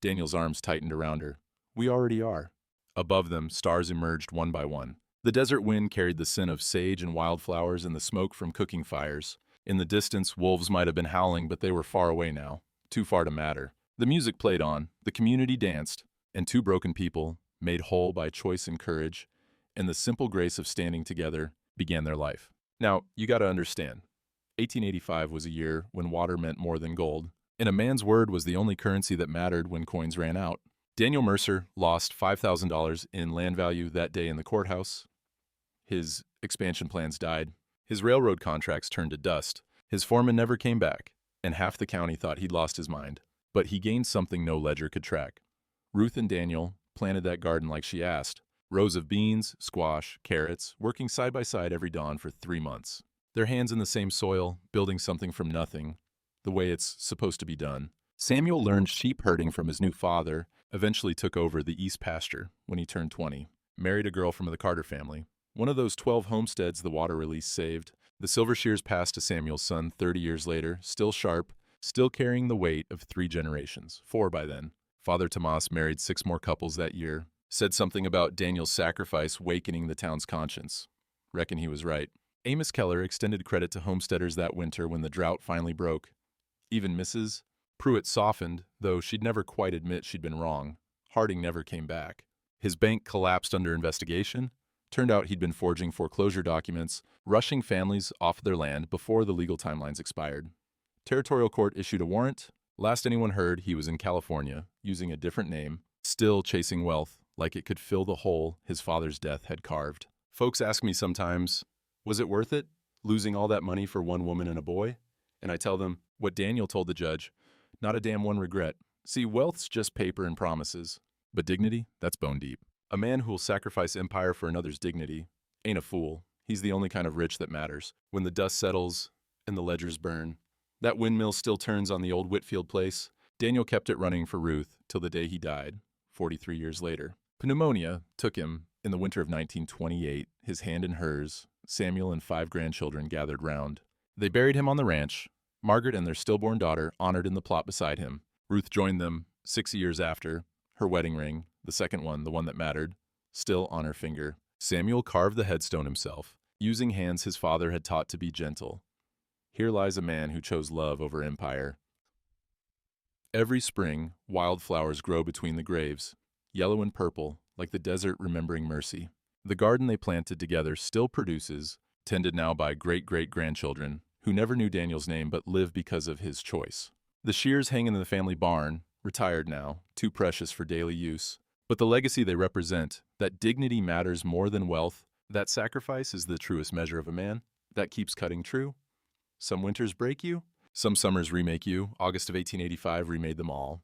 Daniel's arms tightened around her. We already are. Above them, stars emerged one by one. The desert wind carried the scent of sage and wildflowers and the smoke from cooking fires. In the distance, wolves might have been howling, but they were far away now, too far to matter. The music played on, the community danced, and 2 broken people, made whole by choice and courage, and the simple grace of standing together, began their life. Now, you gotta understand, 1885 was a year when water meant more than gold, and a man's word was the only currency that mattered when coins ran out. Daniel Mercer lost $5,000 in land value that day in the courthouse. His expansion plans died. His railroad contracts turned to dust. His foreman never came back, and half the county thought he'd lost his mind. But he gained something no ledger could track. Ruth and Daniel planted that garden like she asked. Rows of beans, squash, carrots, working side by side every dawn for 3 months. Their hands in the same soil, building something from nothing, the way it's supposed to be done. Samuel learned sheep herding from his new father, eventually took over the East pasture when he turned 20, married a girl from the Carter family. One of those 12 homesteads the water release saved. The silver shears passed to Samuel's son 30 years later, still sharp, still carrying the weight of 3 generations, 4 by then. Father Tomas married 6 more couples that year, said something about Daniel's sacrifice wakening the town's conscience. Reckon he was right. Amos Keller extended credit to homesteaders that winter when the drought finally broke. Even Mrs. Pruitt softened, though she'd never quite admit she'd been wrong. Harding never came back. His bank collapsed under investigation. Turned out he'd been forging foreclosure documents, rushing families off their land before the legal timelines expired. Territorial court issued a warrant. Last anyone heard, he was in California, using a different name, still chasing wealth, like it could fill the hole his father's death had carved. Folks ask me sometimes, was it worth it, losing all that money for one woman and a boy? And I tell them what Daniel told the judge, not a damn one regret. See, wealth's just paper and promises. But dignity, that's bone deep. A man who'll sacrifice empire for another's dignity ain't a fool. He's the only kind of rich that matters. When the dust settles and the ledgers burn, that windmill still turns on the old Whitfield place. Daniel kept it running for Ruth till the day he died, 43 years later. Pneumonia took him in the winter of 1928, his hand in hers. Samuel and 5 grandchildren gathered round. They buried him on the ranch. Margaret and their stillborn daughter honored in the plot beside him. Ruth joined them 6 years after. Her wedding ring, the second one, the one that mattered, still on her finger. Samuel carved the headstone himself, using hands his father had taught to be gentle. Here lies a man who chose love over empire. Every spring, wildflowers grow between the graves, yellow and purple, like the desert remembering mercy. The garden they planted together still produces, tended now by great-great-grandchildren, who never knew Daniel's name but live because of his choice. The shears hang in the family barn, retired now, too precious for daily use. But the legacy they represent, that dignity matters more than wealth, that sacrifice is the truest measure of a man, that keeps cutting true. Some winters break you, some summers remake you. August of 1885 remade them all.